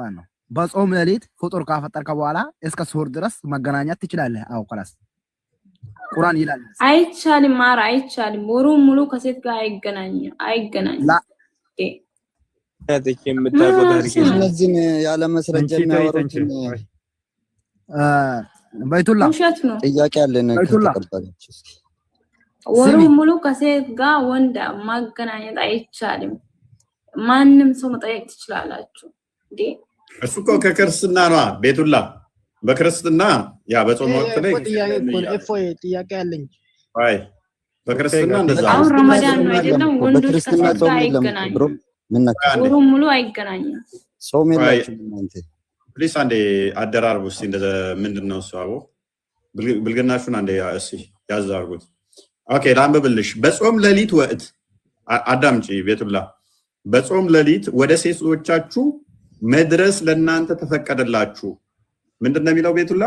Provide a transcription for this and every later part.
ማለት ነው በጾም ሌሊት ፍጡር ካፈጠርከ በኋላ እስከ ስሁር ድረስ መገናኘት ትችላለህ አው خلاص ቁርአን ይላል አይቻልም ማራ አይቻልም ወሩን ሙሉ ከሴት ጋር አይገናኝ ታዲያ የምታውቀው ታሪክ እነዚህን ያለ መስረጃ የሚያወሩት በይቱላ ውሸት ነው ጥያቄ አለን ከተቀበላችሁ እስኪ ወሩን ሙሉ ከሴት ጋር ወንድ ማገናኘት አይቻልም ማንንም ሰው መጠየቅ ትችላላችሁ እንዴ እሱ እኮ ከክርስትና ነው ቤቱላ በክርስትና ያ በጾም ወቅት ላይ ጥያቄ አለኝ አይ በክርስትና እንደዛ አሁን ረመዳን ነው አይደለም ወንዶች ከሴት ጋር አይገናኙ ወሩን ሙሉ አይገናኙም ጾም የላችሁም እናንተ ፕሊስ አንዴ አደራርቡ እስቲ እንደዛ ምንድነው እሱ አቦ ብልግናችሁን አንዴ እሺ ያዛርጉት ኦኬ ላንብብልሽ በጾም ሌሊት ወቅት አዳምጪ ቤቱላ በጾም ሌሊት ወደ ሴቶቻችሁ መድረስ ለናንተ ተፈቀደላችሁ ምንድነው የሚለው ቤቱላ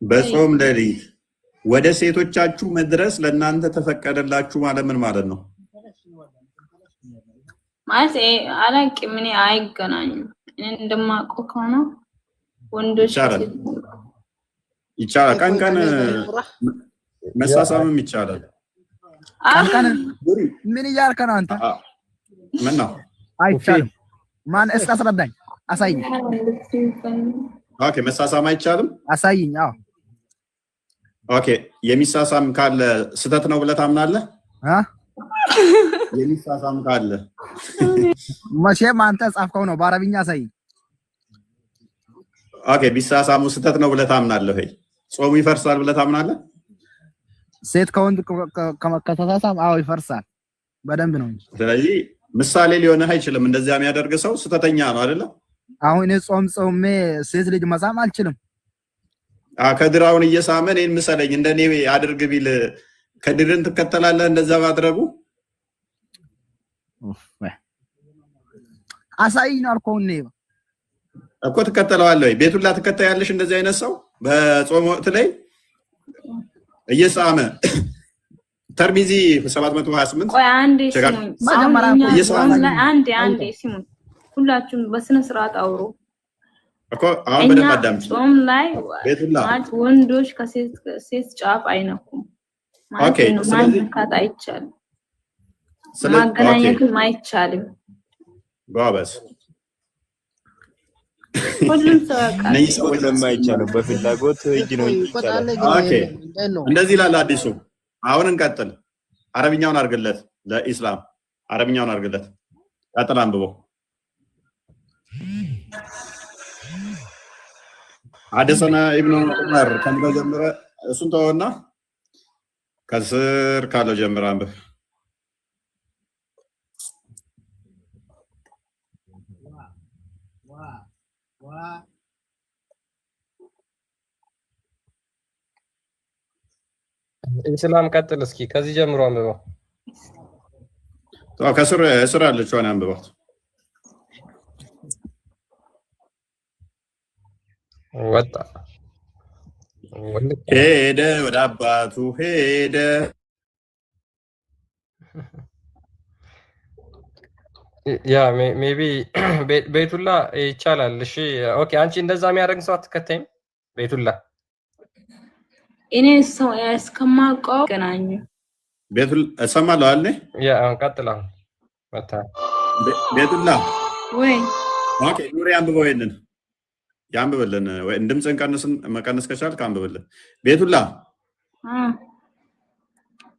በጾም ሌሊት ወደ ሴቶቻችሁ መድረስ ለናንተ ተፈቀደላችሁ ማለት ምን ማለት ነው ማለት አላቂ ምን አይገናኙ እንደማቆ ከሆነ ወንዶች ይቻላል ቀን መሳሳምም ይቻላል ቀን ምን ይያልከ ነው አንተ ምን ነው አይቻልም ማን እስካስረዳኝ አሳይኝ ኦኬ መሳሳም አይቻልም አሳይኝ አዎ ኦኬ የሚሳሳም ካለ ስተት ነው ብለህ ታምናለህ የሚሳሳም ካለ መቼም አንተ ጻፍከው ነው በአረብኛ አሳይኝ ኦኬ ቢሳሳሙ ስተት ነው ብለህ ታምናለህ ወይ ጾሙ ይፈርሳል ብለህ ታምናለህ ሴት ከወንድ ከተሳሳም አዎ ይፈርሳል በደንብ ነው ስለዚህ ምሳሌ ሊሆንህ አይችልም እንደዚያ የሚያደርግ ሰው ስተተኛ ነው አይደለ አሁን ጾሜ ሴት ልጅ መሳም አልችልም ከድራውን እየሳመ እኔን ምሰለኝ እንደኔ አድርግ ቢል ከድርን ትከተላለህ እንደዛ ማድረጉ አሳይኝ አልኩህ እኮ ትከተለዋለህ ቤቱላ ትከተያለሽ እንደዚህ አይነት ሰው በጾም ወቅት ላይ እየሳመ ተርሚዚ 728 ቆይ አንዴ ሲሙን ሁላችሁም በስነ ስርዓት አውሩ እኮ አሁን በደንብ አዳምጪ ጾም ላይ ቤቱላ ወንዶች ከሴት ጫፍ አይነኩም ኦኬ ስለዚህ ካታ አይቻልም ማገናኘትም አይቻልም ጎበዝ ሁሉም ሰው ነኝ ሰው ለማይቻለው በፍላጎት እጅ ነው ይቻላል ኦኬ እንደዚህ ይላል አዲሱ አሁን እንቀጥል አረብኛውን አርግለት ለኢስላም አረብኛውን አርግለት ቀጥል አንብበው حدثنا ابن عمر كم جمر سنتونا كسر كالو جمران به ኢስላም ቀጥል እስኪ ከዚህ ጀምሮ አንብበው ከስር ስራ አለችው አንብበው ወጣ ሄደ ወደ አባቱ ሄደ ያ ሜቢ ቤቱላ ይቻላል እሺ ኦኬ አንቺ እንደዛ የሚያደርግ ሰው አትከተይም ቤቱላ እኔ ሰው እስከማውቀው ገናኙ ቤቱላ እሰማለሁ አለ ያ ቀጥላ መጣ ቤቱላ ወይ ኦኬ ኑሪ አንብበው ይሄንን ያንብብልን ወይ እንደምጽን መቀነስ ከቻልክ አንብብልን ቤቱላ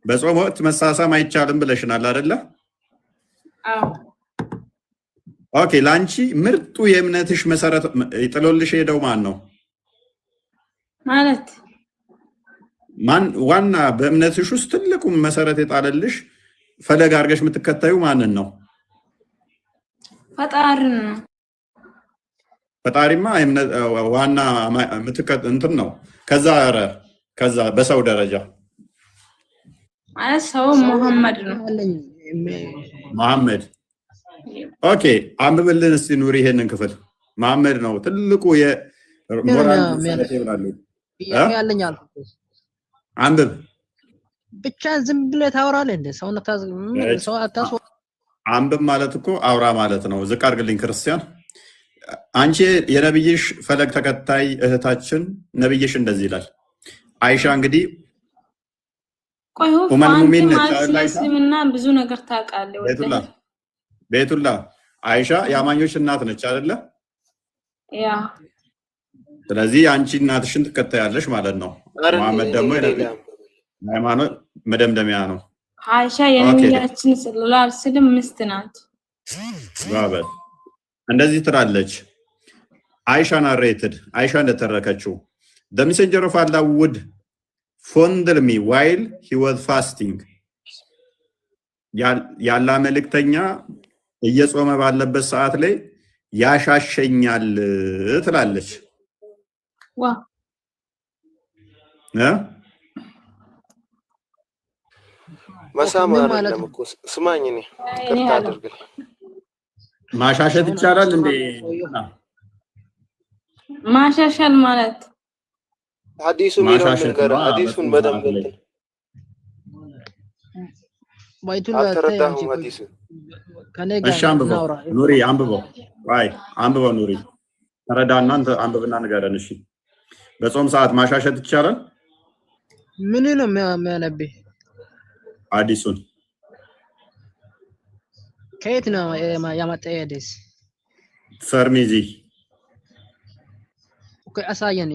በጾም ወቅት መሳሳም አይቻልም ብለሽናል አይደለ አዎ ኦኬ ላንቺ ምርጡ የእምነትሽ መሰረት ይጥሎልሽ ሄደው ማን ነው ማለት ማን ዋና በእምነትሽ ውስጥ ትልቁ መሰረት የጣለልሽ ፈለግ አርገሽ የምትከታዩ ማንን ነው ፈጣሪ ነው ፈጣሪማ ዋና ምትከት እንትን ነው ከዛ በሰው ደረጃ ማለት ሰው መሐመድ ነው መሐመድ ኦኬ አንብብልን እስቲ ኑሪ ይሄንን ክፍል መሐመድ ነው ትልቁ የሞራል መሰረት ይብላሉ ያለኛል አንብብ ብቻ ዝም ብለህ ታወራለህ እንደ ሰው አታስወ አንብብ ማለት እኮ አውራ ማለት ነው። ዝቅ አድርግልኝ ክርስቲያን። አንቺ የነብይሽ ፈለግ ተከታይ እህታችን ነብይሽ እንደዚህ ይላል። አይሻ እንግዲህ ቆይ ኡመል ሙሚን እስልምና ብዙ ነገር ታውቃለህ ወደ ቤቱላ አይሻ የአማኞች እናት ነች አይደለ? ያ ስለዚህ አንቺ እናትሽን ትከታያለሽ ማለት ነው። መሐመድ ደግሞ ሃይማኖት መደምደሚያ ነው። አይሻ የነብያችን ሰለላሁ ዐለይሂ ወሰለም ሚስት ናት። ባበል እንደዚህ ትላለች። አይሻ ናሬትድ አይሻ እንደተረከችው the messenger of Allah would fondle me while he was fasting ያላ መልእክተኛ እየጾመ ባለበት ሰዓት ላይ ያሻሸኛል ትላለች። ዋ መሳም አይደለም እኮ ስማኝ፣ እኔ ከርታ አድርግልኝ። ማሻሸት ይቻላል እንዴ? ማሻሻል ማለት ሐዲሱ የሚለው ነገር ሐዲሱን በደንብ እንትን አልተረዳሁም። ሐዲሱ እሺ አንብበው ኑሪ፣ አንብበው ዋይ አንብበው ኑሪ፣ ተረዳና አንተ አንብብና ንገረን። እሺ በጾም ሰዓት ማሻሸት ይቻላል? ምን ነው የሚያነብህ? ሐዲሱን ከየት ነው ያመጣው? ሐዲስ ፈርሚዚ ኦኬ፣ አሳየን።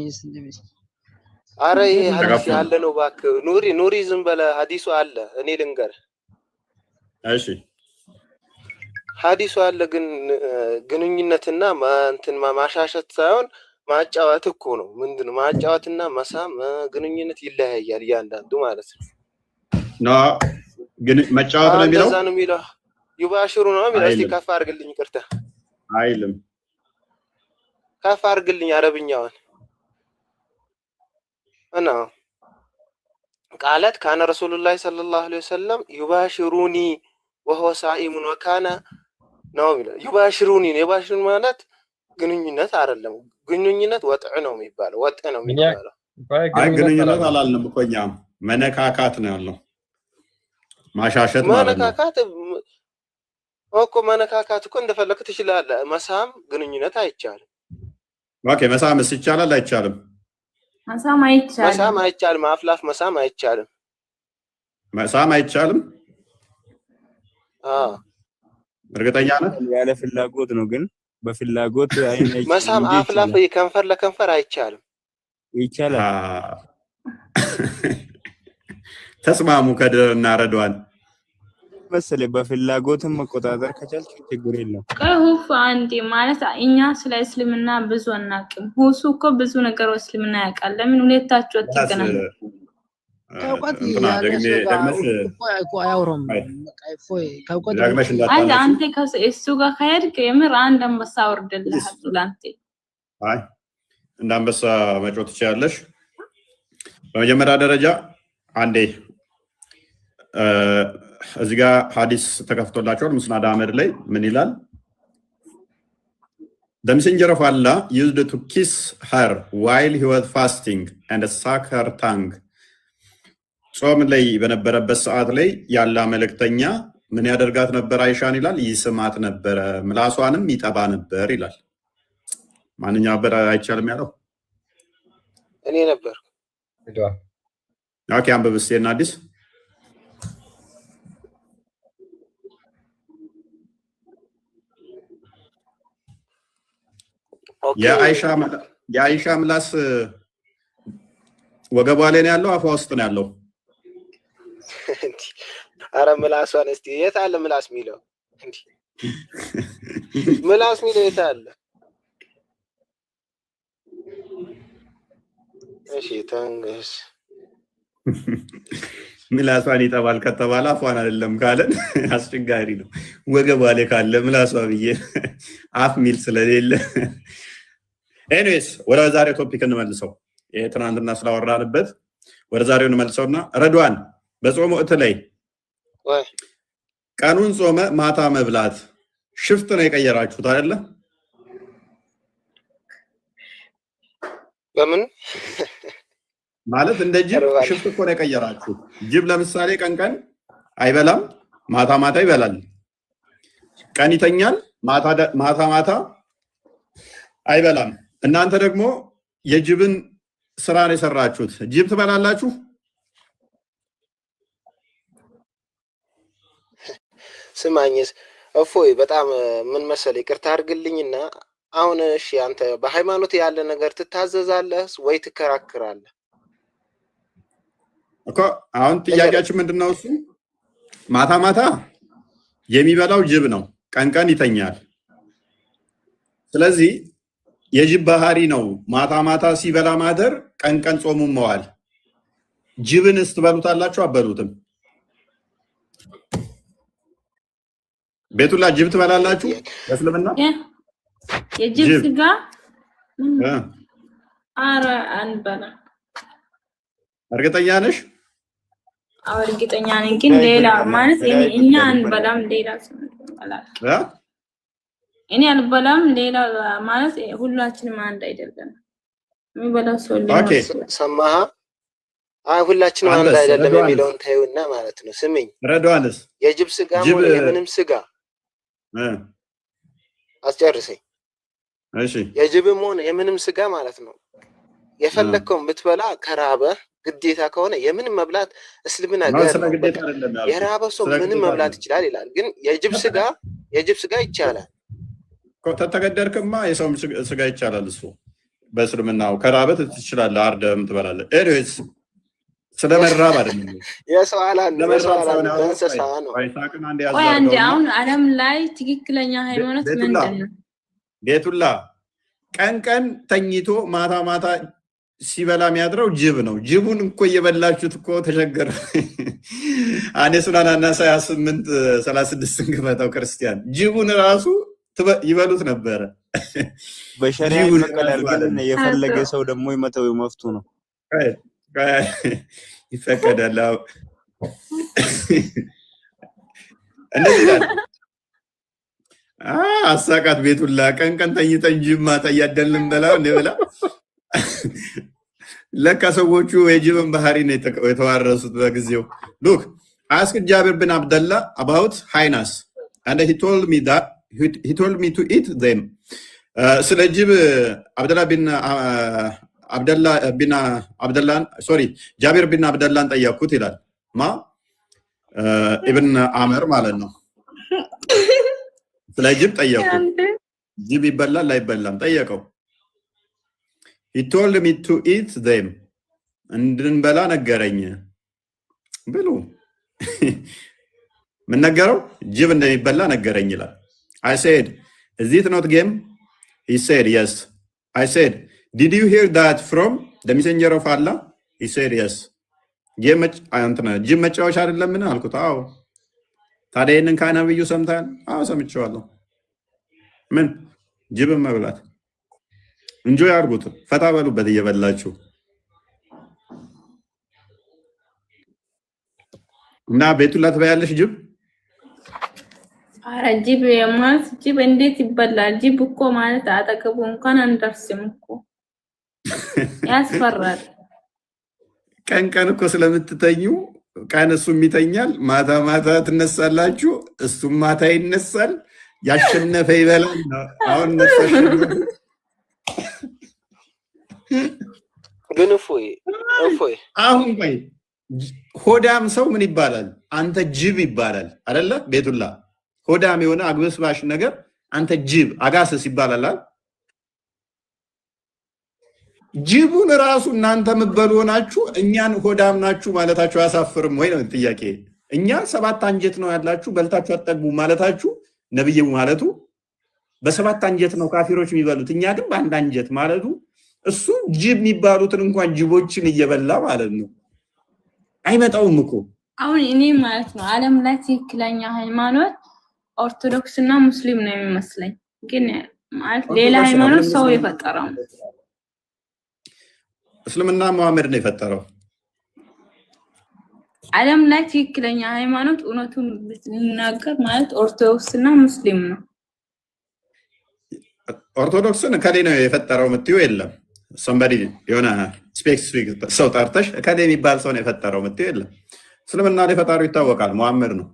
አረ ይሄ ሐዲስ ያለ ነው እባክህ ኑሪ ዝም በለ። ሐዲሱ አለ፣ እኔ ልንገር። እሺ ሐዲሱ አለ፣ ግን ግንኙነትና እንትን ማሻሸት ሳይሆን ማጫወት እኮ ነው። ምንድነው ማጫወትና መሳም ግንኙነት ይለያያል እያንዳንዱ ማለት ነው። ግን መጫወት ነው የሚለው ነው የሚለው ይባሽሩ ነው የሚለው። እስቲ ከፍ አድርግልኝ፣ ይቅርታ አይልም። ከፍ አድርግልኝ አረብኛውን እና ቃላት ካነ ረሱሉላህ ሰለላሁ ዐለይሂ ወሰለም ይባሽሩኒ ወሁወ ሳኢሙን ወካነ ነው የሚለው። ይባሽሩኒ የባሽሩን ማለት ግንኙነት አይደለም። ግንኙነት ወጥዕ ነው የሚባለው። ወጥዕ ነው የሚባለው። አይ ግንኙነት አላልንም እኮ እኛም መነካካት ነው ያለው። ማሻሸት ማለት ነው። መነካካት እኮ መነካካት እኮ እንደፈለክ ትችላለህ። መሳም ግንኙነት አይቻልም። ኦኬ መሳምስ ይቻላል አይቻልም? መሳም አይቻልም። መሳም አይቻልም። አፍላፍ መሳም አይቻልም። መሳም አይቻልም? እርግጠኛ ነህ? ያለ ፍላጎት ነው። ግን በፍላጎት አይነች መሳም አፍላፍ ከንፈር ለከንፈር አይቻልም። ይቻላል። ተስማሙ ከድርና ረድዋን መሰለኝ። በፍላጎትም መቆጣጠር ከቻልክ ችግር የለም። ከሁፍ አንዴ ማለት እኛ ስለ እስልምና ብዙ አናውቅም። ሁሱ እኮ ብዙ ነገር እስልምና ያውቃል። ለምን ሁለታችሁ አትገናኙ? አንተ ከእሱ ጋር ከሄድክ የምር አንድ አንበሳ ወርደልሃል ላንተ። አይ እንደ አንበሳ መጮህ ትችላለሽ። በመጀመሪያ ደረጃ አንዴ እዚህ ጋር ሐዲስ ተከፍቶላቸዋል። ሙስናድ አህመድ ላይ ምን ይላል? The messenger of Allah used to kiss her while he was fasting and suck her tongue. ጾም ላይ በነበረበት ሰዓት ላይ ያለ መልእክተኛ ምን ያደርጋት ነበር? አይሻን ይላል ይስማት ነበረ፣ ምላሷንም ይጠባ ነበር ይላል። ማንኛው ነበር አይቻልም ያለው? እኔ ነበር። ኦኬ አንብብ እስኪ እና አዲስ የአይሻ ምላስ ወገቧ ላይ ነው ያለው? አፏ ውስጥ ነው ያለው? አረ ምላሷን እስቲ የት አለ ምላስ የሚለው? እንዴ ምላስ የሚለው የት አለ? እሺ ታንገስ ምላሷን ይጠባል ከተባለ አፏን አይደለም ካለን አስቸጋሪ ነው። ወገቧ ላይ ካለ ምላሷ ብዬ አፍ ሚል ስለሌለ ኤኒዌይስ ወደ ዛሬው ቶፒክ እንመልሰው። ይሄ ትናንትና ስላወራንበት ወደ ዛሬው እንመልሰውና ረድዋን በጾም ወቅት ላይ ቀኑን ጾመ ማታ መብላት ሽፍት ነው የቀየራችሁት አይደለ? በምን ማለት እንደ ጅብ ሽፍት እኮ ነው የቀየራችሁት። ጅብ ለምሳሌ ቀን ቀን አይበላም፣ ማታ ማታ ይበላል። ቀን ይተኛል፣ ማታ ማታ አይበላም። እናንተ ደግሞ የጅብን ስራ ነው የሰራችሁት። ጅብ ትበላላችሁ። ስማኝስ እፎይ በጣም ምን መሰለህ፣ ይቅርታ አድርግልኝና አሁን እሺ፣ አንተ በሃይማኖት ያለ ነገር ትታዘዛለህ ወይ ትከራከራለህ? እኮ አሁን ጥያቄያችን ምንድነው? እሱ ማታ ማታ የሚበላው ጅብ ነው፣ ቀን ቀን ይተኛል። ስለዚህ የጅብ ባህሪ ነው ማታ ማታ ሲበላ ማደር፣ ቀን ቀን ጾሙን መዋል። ጅብንስ ትበሉታላችሁ? አበሉትም? ቤቱላ ጅብ ትበላላችሁ? በእስልምና የጅብ ስጋ ኧረ አንበላም። እርግጠኛ ነሽ? አዎ እርግጠኛ ነኝ፣ ግን ሌላ ማለት እኛ አንበላም፣ ሌላ ሰው ይበላል። እኔ አልበላም፣ ሌላ ማለት ሁላችንም አንድ አይደለም። የሚበላው ሰው ኦኬ፣ ሰማህ? ሁላችንም አንድ አይደለም የሚለውን ታዩና ማለት ነው። ስሚኝ፣ ረዷንስ የጅብ ስጋ ሆነ የምንም ስጋ አስጨርሰኝ። እሺ፣ የጅብም ሆነ የምንም ስጋ ማለት ነው የፈለከውን ብትበላ ከራበህ ግዴታ ከሆነ የምንም መብላት እስልምና ጋር የራበ ሰው ምንም መብላት ይችላል ይላል። ግን የጅብ ስጋ ይቻላል። ተገደድክማ የሰው ስጋ ይቻላል። እሱ በእስልምናው ከራበት ትችላለህ፣ አርደህም ትበላለህ። ኤኒዌይስ ስለመራብ አይደለም። የሰው አላን እንስሳ ነው። ቆይ አንዴ፣ አሁን ዓለም ላይ ትክክለኛ ሃይማኖት ምንድን ነው? ቤቱላ ቀን ቀን ተኝቶ ማታ ማታ ሲበላ የሚያድረው ጅብ ነው። ጅቡን እኮ እየበላችሁት እኮ ተቸገረ። አኔ ሱናና እና 28:36 እንግፈተው ክርስቲያን ጅቡን ራሱ ይበሉት ነበረ። በሸሪዓ ይፈቀዳል፣ ግን የፈለገ ሰው ደግሞ ይመተው መፍቱ ነው። ይፈቀዳል። እንደዚህ ነው። አሳቃት ቤቱላ ቀን ቀን ተኝተን ጅብ ማታ እያደልን በላው እንደበላ ለካ ሰዎቹ የጅብን ባህሪ ነው የተዋረሱት በጊዜው። ሉክ ask Jabir bin Abdullah about hyenas and he told me to eat them. ስለ ጅብ ጃቢር ቢን አብደላን ጠየቅኩት ይላል። ኢብን አመር ማለት ነው። ስለ ጅብ ጠየቅኩት። ጅብ ይበላል አይበላም ጠየቀው። he told me to eat them እንድንበላ ነገረኝ ብሉ። ምን ነገረው? ጅብ እንደሚበላ ነገረኝ ይላል። I said, is it not game? He said, yes. I said, did you hear that from the messenger of Allah? He said, yes. ጅብ መጫወቻ አይደለም ምን አልኩት። አዎ። ታዲያ ይህንን ከነብዩ ሰምተሃል? አዎ ሰምቼዋለሁ። ምን ጅብን መብላት እንጆይ አድርጉት፣ ፈታ በሉበት እየበላችሁ እና ቤቱላ ትበያለሽ ጅብ? ኧረ ጅብ ማለት ጅብ እንዴት ይበላል? ጅብ እኮ ማለት አጠገቡ እንኳን አንደርስም እኮ ያስፈራል። ቀን ቀን እኮ ስለምትተኙ ቀን እሱም ይተኛል፣ ማታ ማታ ትነሳላችሁ፣ እሱም ማታ ይነሳል። ያሸነፈ ይበላል። አሁን ግን እፎይ አሁን ቆይ ሆዳም ሰው ምን ይባላል? አንተ ጅብ ይባላል አይደለ? ቤቱላ ሆዳም የሆነ አግበስባሽ ነገር አንተ ጅብ አጋሰስ ይባላል። ጅቡን ራሱ እናንተ ምበሉ ሆናችሁ እኛን ሆዳም ናችሁ ማለታችሁ አያሳፍርም ወይ ነው ጥያቄ። እኛ 7 አንጀት ነው ያላችሁ በልታችሁ አጠግቡ ማለታችሁ ነብዩ ማለቱ በ7 አንጀት ነው ካፊሮች የሚበሉት፣ እኛ ግን በአንድ አንጀት ማለቱ እሱ ጅብ የሚባሉትን እንኳን ጅቦችን እየበላ ማለት ነው። አይመጣውም እኮ አሁን እኔ ማለት ነው ዓለም ላይ ትክክለኛ ሃይማኖት ኦርቶዶክስ እና ሙስሊም ነው የሚመስለኝ። ግን ማለት ሌላ ሃይማኖት ሰው የፈጠረው እስልምና መሐመድ ነው የፈጠረው። ዓለም ላይ ትክክለኛ ሃይማኖት እውነቱን ብትናገር ማለት ኦርቶዶክስ እና ሙስሊም ነው። ኦርቶዶክስን ከሌ ነው የፈጠረው የምትይው የለም። somebody የሆነ ስፔሲፊክ ሰው ጠርተሽ ከሌ የሚባል ሰው ነው የፈጠረው የምትይው የለም። እስልምና ላይ ፈጣሪው ይታወቃል፣ መሐመድ ነው።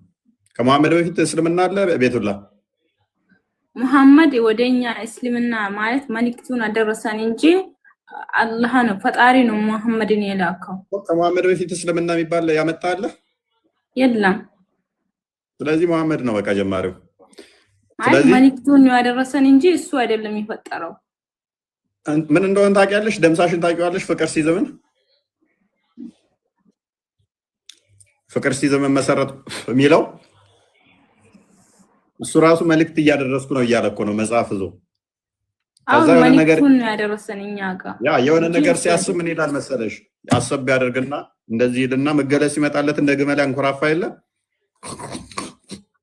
ከመሐመድ በፊት እስልምና አለ ቤቱላ? ሙሐመድ ወደኛ እስልምና ማለት መልእክቱን አደረሰን እንጂ አላህ ነው ፈጣሪ ነው ሙሐመድን የላከው። ከሙሐመድ በፊት እስልምና የሚባል ያመጣለ የለም። ስለዚህ ሙሐመድ ነው በቃ ጀማሪው። ስለዚህ መልእክቱን ነው ያደረሰን እንጂ እሱ አይደለም የፈጠረው። ምን እንደሆነ ታውቂያለሽ? ደምሳሽን ታውቂዋለሽ? ፍቅር ሲዘመን መሰረት የሚለው እሱ ራሱ መልእክት እያደረስኩ ነው እያለ እኮ ነው መጽሐፍ ዞ ከዛ የሆነ ነገር ያደረሰን እኛ ጋር የሆነ ነገር ሲያስብ ምን ይላል መሰለሽ? ያሰብ ያደርግና እንደዚህ ይልና መገለጽ ሲመጣለት እንደ ግመል ያንኮራፋ የለ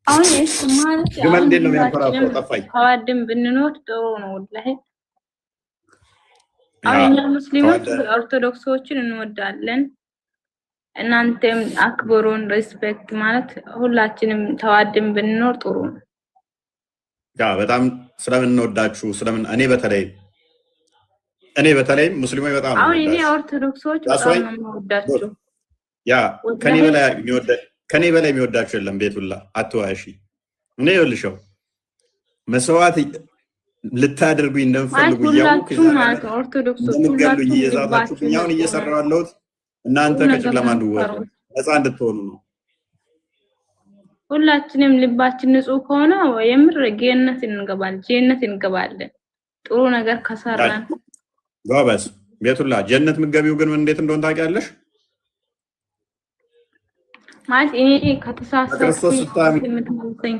አሁን እሱ ማለት ግመል እንዴት ነው ያንኮራፋው? ጠፋኝ። ተዋድም ብንኖር ጥሩ ነው ወላሂ። አሁን ሙስሊሞች ኦርቶዶክሶችን እንወዳለን። እናንተም አክብሩን፣ ሪስፔክት ማለት ሁላችንም ተዋድም ብንኖር ጥሩ ነው። ያ በጣም ስለምንወዳችሁ እኔ በተለይ ሙስሊሞች በጣም ነው። አሁን እኔ ኦርቶዶክሶች በጣም ነው የምወዳችሁ። ያ ከኔ በላይ የሚወዳችሁ የለም። ቤቱላ አትዋሺ። እኔ ይኸውልሽው መስዋዕት ልታደርጉኝ እንደምፈልጉ ያውቁ ማለት ኦርቶዶክሶች ሁላችሁም እየዛታችሁ አሁን እየሰራሁ ያለሁት እናንተ ከጨለማ እንድትወጡ ነፃ እንድትሆኑ ነው። ሁላችንም ልባችን ንጹህ ከሆነ የምር ጀነት እንገባለን። ጥሩ ነገር ከሰራን ጎበዝ። ቤቱላ ጀነት ምገቢው ግን እንዴት እንደሆነ ታውቂያለሽ? ማለት እኔ ከተሳሳትኩኝ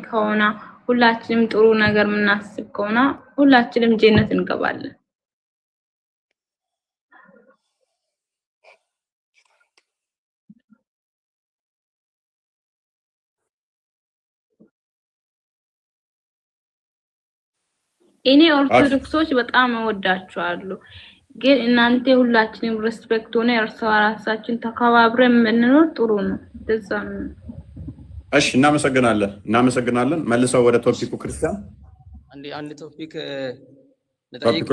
ከሆነ ሁላችንም ጥሩ ነገር የምናስብ ከሆነ ሁላችንም ጀነት እንገባለን። እኔ ኦርቶዶክሶች በጣም እወዳችኋለሁ። ግን እናንተ ሁላችንም ሪስፔክት ሆነ እርስ በራሳችን ተከባብረን የምንኖር ጥሩ ነው። ደዛም እሺ፣ እናመሰግናለን። መልሰው ወደ ቶፒኩ ክርስቲያን አንድ ቶፒክ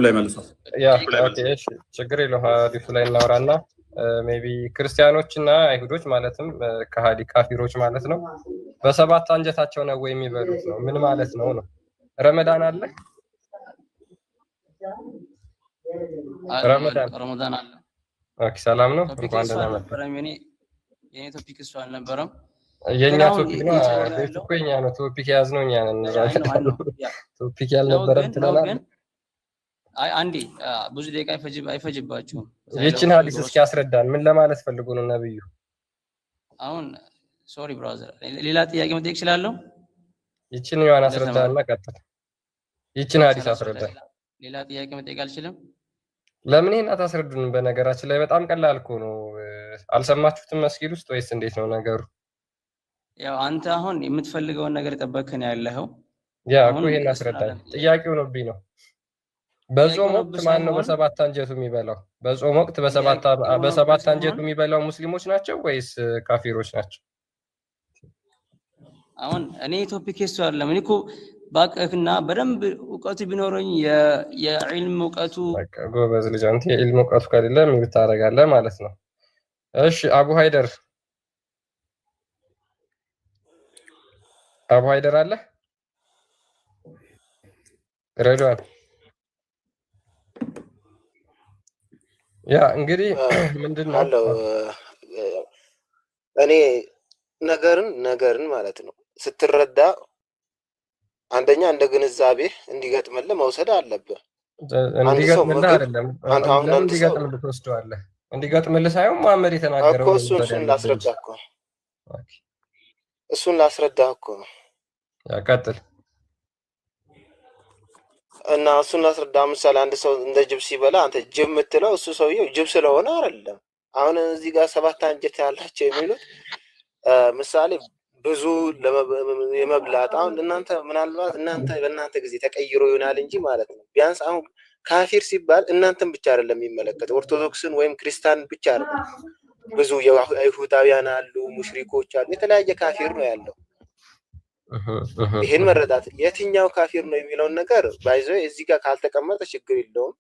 ላይ መልሰው እሺ፣ ችግር የለውም። ሀዲሱ ላይ እናወራና ሜቢ ክርስቲያኖችና አይሁዶች ማለትም ከሃዲ ካፊሮች ማለት ነው በሰባት አንጀታቸው ነው ወይ የሚበሉት ነው? ምን ማለት ነው? ረመዳን አለ ረመዳን አለ። ኦኬ፣ ሰላም ነው። እንኳን ደህና መጣ። የኔ ቶፒክ እሱ አልነበረም። የኛ ቶፒክ ነው። የኛ ነው ቶፒክ ያዝነው እኛ ነን። ቶፒክ ያልነበረም ትላለህ። አይ አንዴ ብዙ ደቂቃ አይፈጅባችሁም። ይህችን ሀዲስ እስኪ ያስረዳን። ምን ለማለት ፈልጎ ነው ነብዩ? አሁን ሶሪ ብራዘር፣ ሌላ ጥያቄ መጠየቅ እችላለሁ? ይህችን ያን አስረዳና ቀጥል። ይህችን ሀዲስ አስረዳን። ሌላ ጥያቄ መጠየቅ አልችልም? ለምን ይሄን አታስረዱን? በነገራችን ላይ በጣም ቀላል እኮ ነው። አልሰማችሁትም መስጊድ ውስጥ ወይስ እንዴት ነው ነገሩ? ያው አንተ አሁን የምትፈልገውን ነገር ጠበቅከን ያለኸው ያ እኮ ይሄን አስረዳኝ። ጥያቄው ነብይ ነው። በጾም ወቅት ማን ነው በሰባት አንጀቱ የሚበላው? በጾም ወቅት በሰባት አንጀቱ የሚበላው ሙስሊሞች ናቸው ወይስ ካፊሮች ናቸው? አሁን እኔ ቶፒክ እሱ አይደለም። እኔ እኮ ባቀክና በደንብ እውቀቱ ቢኖረኝ የዒልም እውቀቱ በቃ ጎበዝ ልጅ አንተ የዒልም እውቀቱ ከሌለ ምን ብታረጋለህ ማለት ነው። እሺ አቡ ሃይደር አለ ረዷን ያ እንግዲህ ምንድነው እኔ ነገርን ማለት ነው ስትረዳ አንደኛ እንደ ግንዛቤ እንዲገጥምልህ መውሰድ አለብህ። እንዲገጥምልህ አይደለም እንዲገጥምልህ ትወስደዋለህ። እንዲገጥምልህ ሳይሆን መሐመድ የተናገረው እኮ እሱን ላስረዳህ እኮ ነው። ያቀጥል እና እሱን ላስረዳ። ምሳሌ አንድ ሰው እንደ ጅብ ሲበላ አንተ ጅብ የምትለው እሱ ሰውየው ጅብ ስለሆነ አይደለም። አሁን እዚህ ጋር ሰባት አንጀት ያላቸው የሚሉት ምሳሌ ብዙ የመብላት አሁን እናንተ ምናልባት በእናንተ ጊዜ ተቀይሮ ይሆናል እንጂ ማለት ነው። ቢያንስ አሁን ካፊር ሲባል እናንተን ብቻ አይደለም የሚመለከተው፣ ኦርቶዶክስን ወይም ክርስቲያን ብቻ አይደለም። ብዙ አይሁዳውያን አሉ፣ ሙሽሪኮች አሉ፣ የተለያየ ካፊር ነው ያለው። ይሄን መረዳት የትኛው ካፊር ነው የሚለውን ነገር ባይዘው እዚህ ጋር ካልተቀመጠ ችግር የለውም።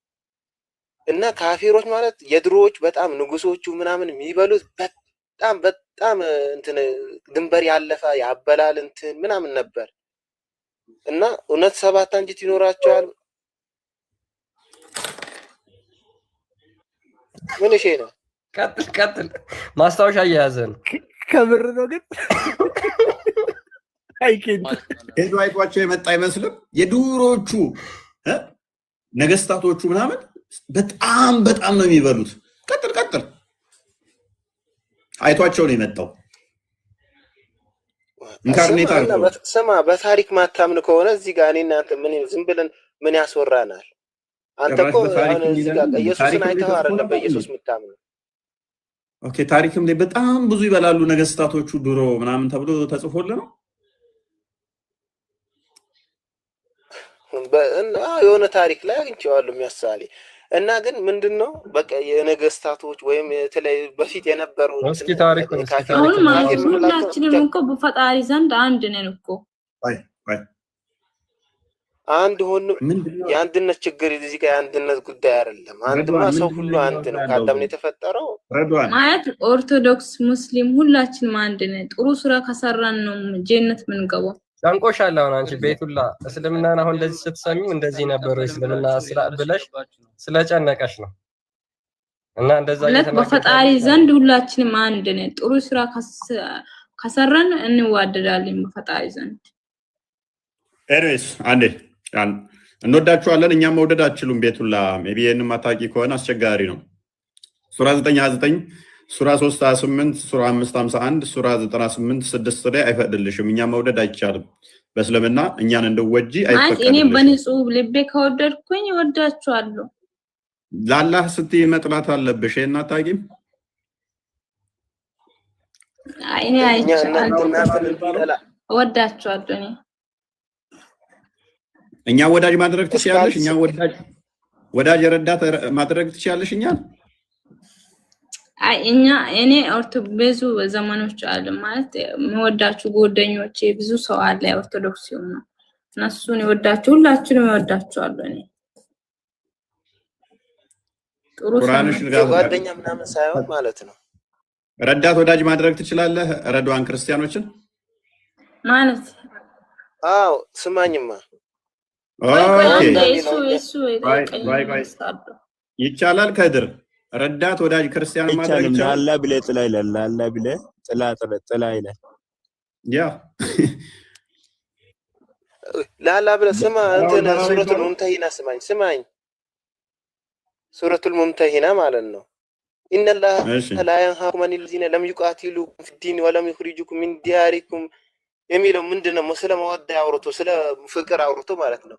እና ካፊሮች ማለት የድሮዎች በጣም ንጉሶቹ ምናምን የሚበሉት በጣም እንትን ድንበር ያለፈ ያበላል እንትን ምናምን ነበር። እና እውነት 7 አንጀት ይኖራቸዋል? ምን እሺ ነው? ቀጥል። ማስታወሻ እየያዘን ከምር ነው ግን አይከኝ ሄዶ አይቷቸው የመጣ አይመስልም። የዱሮቹ ነገስታቶቹ ምናምን በጣም ነው የሚበሉት። ቀጥል አይቷቸው ነው የመጣው። ኢንካርኔት አድርገው ስማ፣ በታሪክ ማታምን ከሆነ እዚህ ጋር እኔ እናንተ ምን ዝም ብለን ምን ያስወራናል? አንተ እኮ አሁን እዚህ ጋር ኢየሱስን አይተኸው አይደለም በኢየሱስ የምታምነው። ኦኬ፣ ታሪክም ላይ በጣም ብዙ ይበላሉ ነገስታቶቹ ድሮ ምናምን ተብሎ ተጽፎልህ ነው። የሆነ ታሪክ ላይ አግኝቼዋለሁ የሚያሳሌ እና ግን ምንድነው በቃ የነገስታቶች ወይም የተለያዩ በፊት የነበረው እስኪ ታሪኩን ሁላችንም እኮ በፈጣሪ ዘንድ አንድ ነን እኮ። አንድ ሆኖ የአንድነት ችግር እዚህ ጋር የአንድነት ጉዳይ አይደለም። አንድማ ሰው ሁሉ አንድ ነው። ከአዳም ነው የተፈጠረው ማለት ኦርቶዶክስ፣ ሙስሊም ሁላችንም አንድ ነን። ጥሩ ስራ ከሰራን ነው ጀነት የምንገባው። ጨንቆሻል። አሁን አንቺ ቤቱላ እስልምናን አሁን እንደዚህ ስትሰሚው እንደዚህ ነበር እስልምና ብለሽ ስለጨነቀሽ ነው። እና እንደዛ በፈጣሪ ዘንድ ሁላችንም አንድ ነን። ጥሩ ስራ ከሰራን እንዋደዳለን በፈጣሪ ዘንድ። ኤኒዌይስ አንዴ እንወዳችኋለን። እኛም መውደድ አትችሉም። ቤቱላ ሜቢ ይሄንን ማታቂ ከሆነ አስቸጋሪ ነው። ሱራ 9:29 ሱራ 3:28 ሱራ 5:51 ሱራ 98:6 ላይ አይፈቅድልሽም። እኛ መውደድ አይቻልም። በእስልምና እኛን እንደወጂ አይፈቀድልሽም። እኔ በንጹህ ልቤ ከወደድኩኝ እወዳችኋለሁ። ለአላህ ስትይ መጥላት አለብሽ። ይሄን አታውቂም? እኔ እወዳችኋለሁ። እኛ ወዳጅ ማድረግ ትችያለሽ። እኛ ወዳጅ ረዳት ማድረግ ትችያለሽ። እኔ ብዙ ዘመኖች አለ ማለት የምወዳችሁ ጓደኞቼ ብዙ ሰው አለ ኦርቶዶክስ ሲሆን ነው። እነሱን ይወዳችሁ ሁላችንም ይወዳችኋለሁ። እኔ ጥሩ ጓደኛ ምናምን ሳይሆን ማለት ነው። ረዳት ወዳጅ ማድረግ ትችላለህ። ረዷን ክርስቲያኖችን ማለት አዎ፣ ስማኝማ ይቻላል። ከድር ረዳት ወዳጅ ክርስቲያን ማድረግ ይቻላል። ላላ ብለ ጥላ ይላል። ላላ ብለ ጥላ ይላል። ያ ላላ ብለ ስማ እንትን ሱረቱል ሙምተሂና ስማኝ ሱረቱል ሙምተሂና ማለት ነው። ኢነላህ ላ የንሃኩም አን ለዚነ ለም ዩቃቲሉኩም ፊዲን ወለም ይኽሪጁኩም ሚን ዲያሪኩም የሚለው ምንድነው? ስለ መወዳ አውርቶ ስለ ፍቅር አውርቶ ማለት ነው።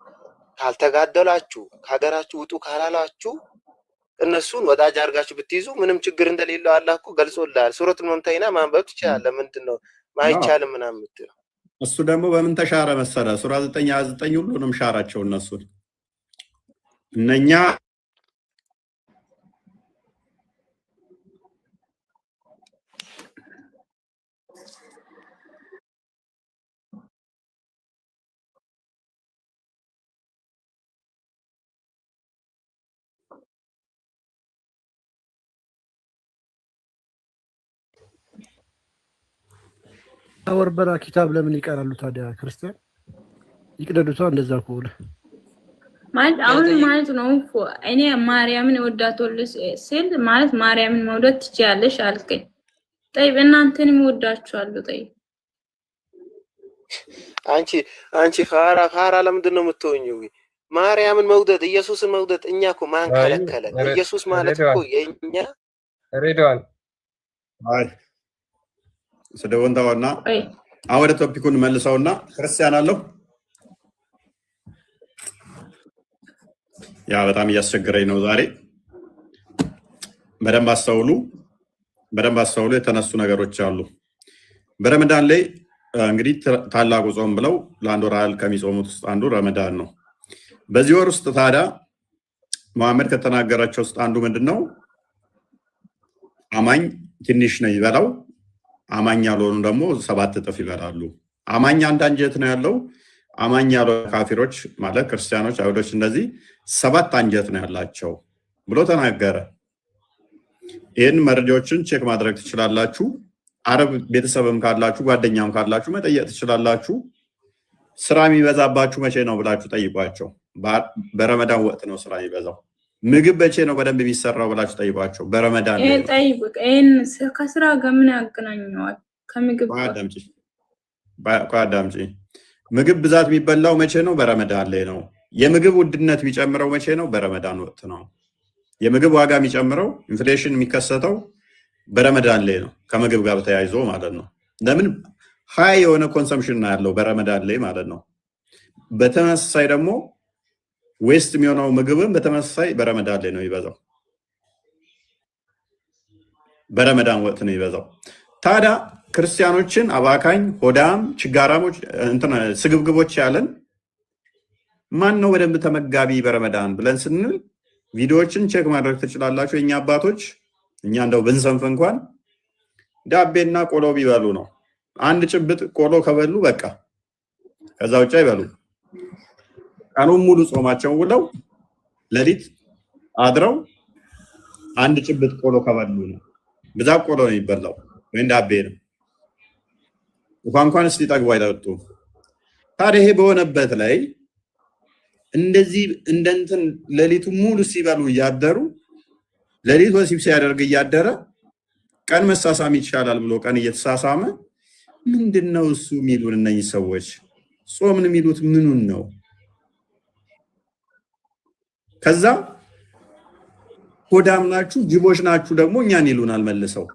ካልተጋደላችሁ ከሀገራችሁ ውጡ ካላላችሁ እነሱን ወዳጅ አድርጋችሁ ብትይዙ ምንም ችግር እንደሌለው አላህ እኮ ገልጾልሃል። ሱረቱል ሙምተሂና ማንበብ ትችላለህ። ምንድነው ማይቻልም ምናምን የምትለው እሱ ደግሞ በምን ተሻረ መሰለ? ሱራ 9:29 ሁሉንም ሻራቸው እነሱ እነኛ አወርበራ ኪታብ ለምን ይቀራሉ ታዲያ? ክርስቲያን ይቅደዱታ እንደዛ ከሆነ ማለት አሁን ማለት ነው እኮ እኔ ማርያምን ወዳቶልስ ሲል ማለት ማርያምን መውደድ ትችያለሽ አልከኝ። ጠይብ እናንተንም ወዳችኋለሁ። ጠይብ አንቺ ኻራ ለምንድን ነው የምትሆኚው? ማርያምን መውደድ ኢየሱስን መውደድ እኛ እኮ ማን ከለከለ? ኢየሱስ ማለት እኮ የኛ ሬድዋን አይ ስለወንታውና አወደ ቶፒኩን መልሰውና ክርስቲያን አለው ያ በጣም እያስቸገረኝ ነው ዛሬ። በደንብ አስተውሉ። የተነሱ ነገሮች አሉ። በረመዳን ላይ እንግዲህ ታላቁ ጾም ብለው ለአንድ ወር ያህል ከሚጾሙት ውስጥ አንዱ ረመዳን ነው። በዚህ ወር ውስጥ ታዲያ መሐመድ ከተናገራቸው ውስጥ አንዱ ምንድነው? አማኝ ትንሽ ነው ይበላው፣ አማኝ ያልሆኑ ደግሞ 7 እጥፍ ይበላሉ። አማኝ አንድ አንጀት ነው ያለው። አማኝ ያልሆኑ ካፊሮች ማለት ክርስቲያኖች፣ አይሁዶች እንደዚህ 7 አንጀት ነው ያላቸው ብሎ ተናገረ። ይህን መረጃዎችን ቼክ ማድረግ ትችላላችሁ። አረብ ቤተሰብም ካላችሁ ጓደኛም ካላችሁ መጠየቅ ትችላላችሁ። ስራ የሚበዛባችሁ መቼ ነው ብላችሁ ጠይቋቸው። በረመዳን ወቅት ነው ስራ የሚበዛው። ምግብ መቼ ነው በደንብ የሚሰራው ብላችሁ ጠይቋቸው። በረመዳን ይሄ ጠይቁ። ይሄን ከስራ ጋር ምን ያገናኘዋል? ከምግብ አዳምጪ። ምግብ ብዛት የሚበላው መቼ ነው? በረመዳን ላይ ነው። የምግብ ውድነት የሚጨምረው መቼ ነው? በረመዳን ወቅት ነው። የምግብ ዋጋ የሚጨምረው ኢንፍሌሽን የሚከሰተው በረመዳን ላይ ነው። ከምግብ ጋር ተያይዞ ማለት ነው። ለምን ሃይ የሆነ ኮንሰምፕሽን ነው ያለው በረመዳን ላይ ማለት ነው። በተመሳሳይ ደግሞ ዌስት የሚሆነው ምግብም በተመሳሳይ በረመዳን ላይ ነው ይበዛው። በረመዳን ወቅት ነው ይበዛው። ታዲያ ክርስቲያኖችን አባካኝ፣ ሆዳም፣ ችጋራሞች፣ ስግብግቦች ያለን ማን ነው በደንብ ተመጋቢ በረመዳን ብለን ስንል ቪዲዮዎችን ቼክ ማድረግ ትችላላችሁ። የኛ አባቶች እኛ እንደው ብንሰንፍ እንኳን ዳቤና ቆሎ ቢበሉ ነው። አንድ ጭብጥ ቆሎ ከበሉ በቃ ከዛ ውጭ አይበሉ። ቀኑን ሙሉ ጾማቸውን ውለው ሌሊት አድረው አንድ ጭብጥ ቆሎ ከበሉ ነው። ብዛት ቆሎ ነው የሚበላው ወይ ዳቤ ነው። እንኳን እስቲ ጠግቡ አይጠጡም። ታዲያ ይሄ በሆነበት ላይ እንደዚህ እንደንትን ሌሊቱ ሙሉ ሲበሉ እያደሩ ሌሊት ወሲብ ሲያደርግ እያደረ ቀን መሳሳም ይቻላል ብሎ ቀን እየተሳሳመ ምንድነው እሱ የሚሉን እነዚህ ሰዎች? ጾምን የሚሉት ምኑን ነው? ከዛ ሆዳም ናችሁ ጅቦች ናችሁ ደግሞ እኛን ይሉናል መልሰው።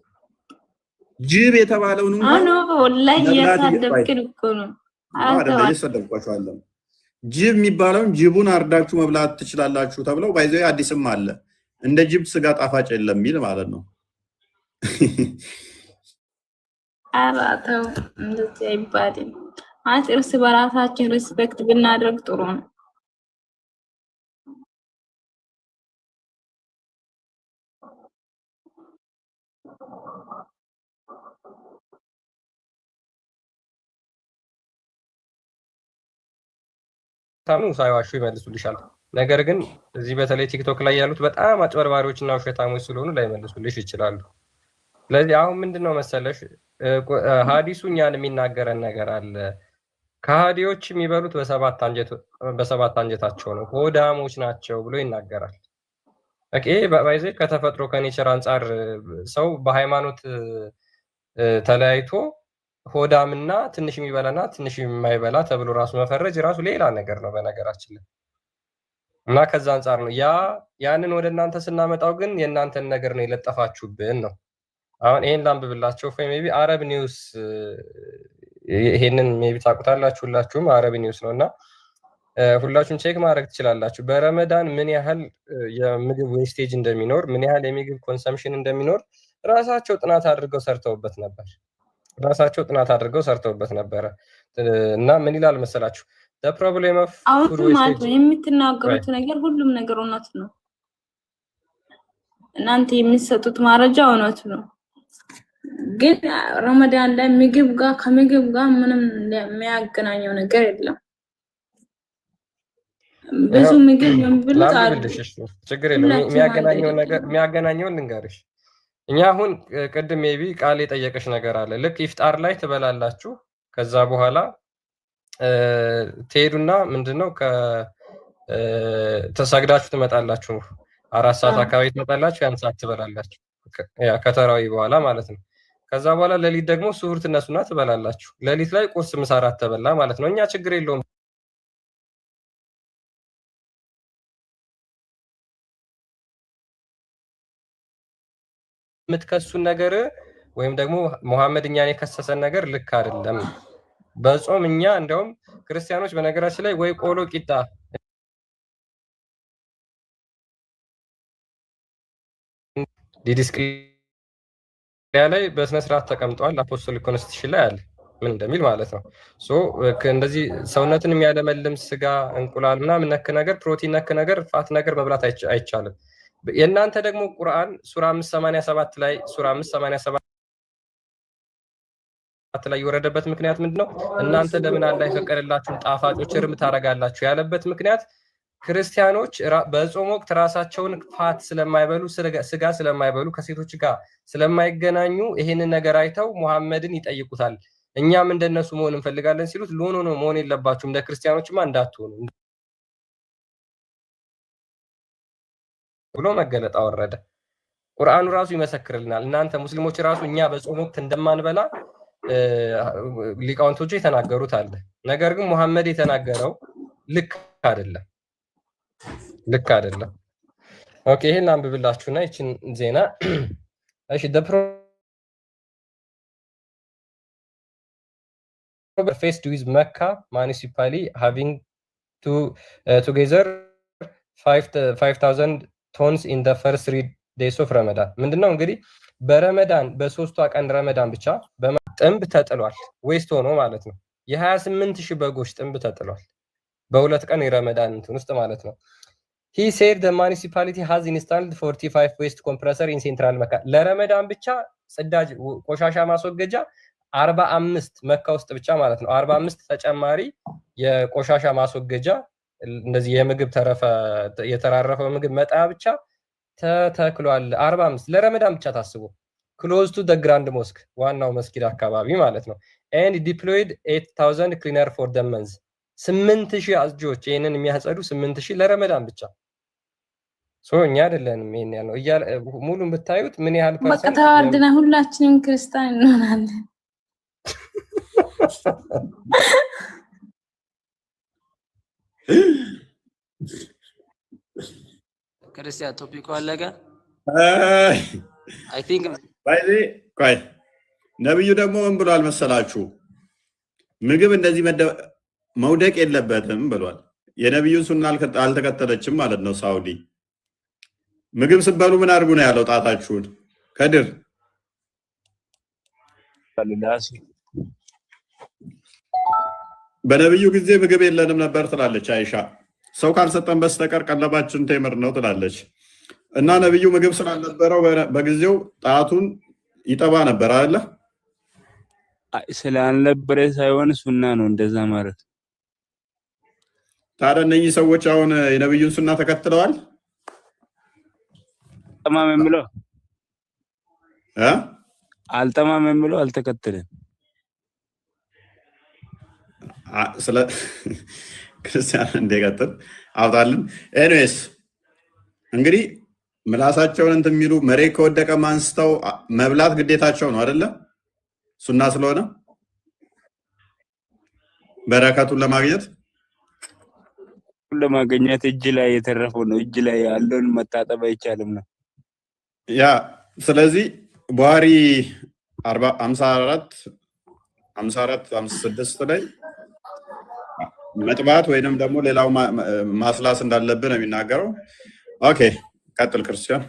ጅብ የተባለውን እንኳን ወላሂ ያሳደብክን እኮ ነው አይደለም። ጅብ የሚባለውን ጅቡን አርዳችሁ መብላት ትችላላችሁ ተብለው ባይዘው አዲስም አለ እንደ ጅብ ስጋ ጣፋጭ የለም የሚል ማለት ነው። አራተው እንደዚህ አይባልም። እርስ በራሳችን ሪስፔክት ብናደርግ ጥሩ ነው። ታሙ ሳይዋሹ ይመልሱልሻል። ነገር ግን እዚህ በተለይ ቲክቶክ ላይ ያሉት በጣም አጭበርባሪዎችና ውሸታሞች ስለሆኑ ላይመልሱልሽ ይችላሉ። ስለዚህ አሁን ምንድነው መሰለሽ ሐዲሱ እኛን የሚናገረን ነገር አለ። ከሃዲዎች የሚበሉት በሰባት አንጀታቸው ነው፣ ሆዳሞች ናቸው ብሎ ይናገራል። ኦኬ ባይዘ ከተፈጥሮ ከኔቸር አንፃር ሰው በሃይማኖት ተለያይቶ ሆዳምና ትንሽ የሚበላና ትንሽ የማይበላ ተብሎ ራሱ መፈረጅ ራሱ ሌላ ነገር ነው በነገራችን ላይ። እና ከዛ አንፃር ነው ያንን ወደ እናንተ ስናመጣው ግን የእናንተን ነገር ነው የለጠፋችሁብን ነው። አሁን ይሄን ላንብብላችሁ። ሜቢ አረብ ኒውስ ይሄንን ሜቢ ታውቁታላችሁ ሁላችሁም። አረብ ኒውስ ነውና ሁላችሁም ቼክ ማድረግ ትችላላችሁ። በረመዳን ምን ያህል የምግብ ዌስቴጅ እንደሚኖር፣ ምን ያህል የምግብ ኮንሰምፕሽን እንደሚኖር ራሳቸው ጥናት አድርገው ሰርተውበት ነበር። እና ምን ይላል መሰላችሁ? the problem of food wastage የምትናገሩት ነገር ሁሉም ነገር እውነት ነው። እናንተ የምትሰጡት መረጃ እውነት ነው። ግን ረመዳን ላይ ከምግብ ጋር ምንም የሚያገናኘው ነገር የለም። ብዙ ምግብ የሚብሉት ችግር የለም። የሚያገናኘውን ልንገርሽ። እኛ አሁን ቅድም ሜቢ ቃል የጠየቀሽ ነገር አለ። ልክ ኢፍጣር ላይ ትበላላችሁ። ከዛ በኋላ ትሄዱና ምንድነው ተሰግዳችሁ ትመጣላችሁ። 4 ሰዓት አካባቢ ትመጣላችሁ። ያን ሰዓት ትበላላችሁ ከተራዊ በኋላ ማለት ነው። ከዛ በኋላ ሌሊት ደግሞ ሱሁር ትነሱና ትበላላችሁ። ሌሊት ላይ ቁርስ፣ ምሳ፣ እራት ተበላ ማለት ነው። እኛ ችግር የለውም የምትከሱን ነገር ወይም ደግሞ መሐመድ እኛን የከሰሰን ነገር ልክ አይደለም። በጾም እኛ እንደውም ክርስቲያኖች በነገራችን ላይ ወይ ቆሎ ቂጣ ዲዲስክሪያ ላይ በስነ ስርዓት ተቀምጧል። አፖስቶሊክ ኮንስቲቱሽን ላይ አለ ምን እንደሚል ማለት ነው። እንደዚህ ሰውነትን የሚያለመልም ስጋ፣ እንቁላል ምናምን ነክ ነገር፣ ፕሮቲን ነክ ነገር፣ ፋት ነገር መብላት አይቻልም። የእናንተ ደግሞ ቁርአን ሱራ 587 ላይ የወረደበት ምክንያት ምንድነው? እናንተ ለምን አላህ የፈቀደላችሁን ጣፋጮች እርም ታረጋላችሁ ያለበት ምክንያት ክርስቲያኖች በጾም ወቅት ራሳቸውን ፋት ስለማይበሉ ስጋ ስለማይበሉ ከሴቶች ጋር ስለማይገናኙ ይሄንን ነገር አይተው መሐመድን ይጠይቁታል። እኛም እንደነሱ መሆን እንፈልጋለን ሲሉት ሎኖ ነው መሆን የለባችሁም እንደ ክርስቲያኖችማ እንዳትሆኑ ብሎ መገለጥ አወረደ። ቁርአኑ ራሱ ይመሰክርልናል። እናንተ ሙስሊሞች ራሱ እኛ በጾም ወቅት እንደማንበላ ሊቃውንቶቹ የተናገሩት አለ። ነገር ግን ሙሐመድ የተናገረው ልክ አይደለም። ኦኬ ይሄን አንብብላችሁና ይችን ዜና እሺ faced with Mecca municipally having together 5,000 tons in the first 3 days of Ramadan ምንድነው እንግዲህ በረመዳን በሶስቷ ቀን ረመዳን ብቻ ጥንብ ተጥሏል። ዌስት ሆኖ ማለት ነው። የ28000 በጎች ጥንብ ተጥሏል በሁለት ቀን የረመዳን እንትን ውስጥ ማለት ነው። he said the municipality has installed 45 waste compressor in central Mecca ለረመዳን ብቻ ጽዳጅ ቆሻሻ ማስወገጃ 45 መካ ውስጥ ብቻ ማለት ነው 45 ተጨማሪ የቆሻሻ ማስወገጃ እንደዚህ የምግብ የተራረፈው ምግብ መጣያ ብቻ ተተክሏል። 45 ለረመዳን ብቻ ታስቦ close to the grand mosque ዋናው መስጊድ አካባቢ ማለት ነው። and deployed 8000 cleaner for the month 8000 አጽጆች ይሄንን የሚያጸዱ 8000 ለረመዳን ብቻ እኛ አይደለንም ይሄን ያለው ሙሉን ብታዩት ምን ያህል በቃ ተዋርደና ሁላችንም ክርስቲያን እንሆናለን። ክርስቲያን ቶፒኩ አለቀ። አይ ቲንክ ቆይ ነብዩ ደግሞ ምን ብሏል መሰላችሁ? ምግብ እንደዚህ መውደቅ የለበትም ብሏል። የነብዩን ሱና አልተከተለችም ማለት ነው ሳውዲ። ምግብ ስትበሉ ምን አድርጉ ነው ያለው? ጣታችሁን ከድር በነብዩ ጊዜ ምግብ የለንም ነበር ትላለች አይሻ። ሰው ካልሰጠን በስተቀር ቀለባችን ቴምር ነው ትላለች። እና ነብዩ ምግብ ስላልነበረው በጊዜው ጣቱን ይጠባ ነበር አይደለ? ስላልነበረ ሳይሆን ሱና ነው እንደዛ ማለት። ታዲያ እነኚህ ሰዎች አሁን የነብዩን ሱና ተከትለዋል? አልጠማም የሚለው አልጠማም የሚለው አልተከተለም። ስለ ክርስቲያን እንደቀጥል አውጣልን። ኤኒዌይስ እንግዲህ ምላሳቸውን እንትን የሚሉ መሬት ከወደቀ ማንስተው መብላት ግዴታቸው ነው አይደለ? ሱና ስለሆነ በረከቱን ለማግኘት እጅ ላይ የተረፈው ነው። እጅ ላይ ያለውን መታጠብ አይቻልም ነው ያ። ስለዚህ ቡሃሪ 54 56 ላይ መጥባት ወይንም ደግሞ ሌላው ማስላስ እንዳለብን ነው የሚናገረው። ኦኬ ቀጥል ክርስቲያን።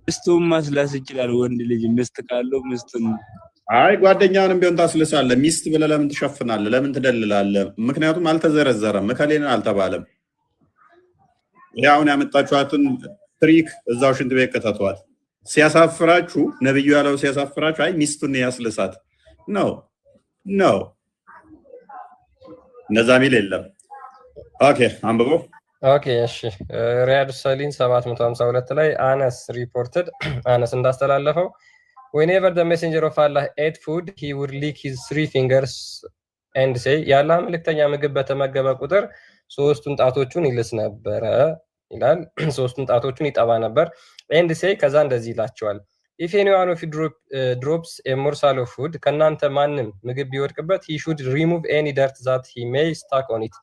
ሚስቱን ማስላስ ይችላል ወንድ ልጅ ሚስት ካለው ሚስቱን። አይ ጓደኛንም ቢሆን ታስልሳለህ። ሚስት ብለህ ለምን ትሸፍናለህ? ለምን ትደልላለህ? ምክንያቱም አልተዘረዘረም፣ መከሌን አልተባለም። ያውን ያመጣችኋትን ትሪክ እዛው ሽንት ቤት ከተቷት። ሲያሳፍራችሁ ነብዩ ያለው ሲያሳፍራችሁ አይ ሚስቱን ያስልሳት ነው እንደዛ ሚል የለም። ኦኬ አንብቦ ኦኬ እሺ ሪያድ ሰሊን 752 ላይ አነስ ሪፖርትድ አነስ እንዳስተላለፈው whenever the messenger of Allah ate food he would lick his 3 fingers and say ያላህ መልእክተኛ ምግብ በተመገበ ቁጥር ሶስቱን ጣቶቹን ይልስ ነበር ይላል። ሶስቱን ጣቶቹን ይጠባ ነበር and say ከዛ እንደዚህ ይላቸዋል if anyone of you drops a morsel of food ከናንተ ማንም ምግብ ቢወድቅበት he should remove any dirt that he may stuck on it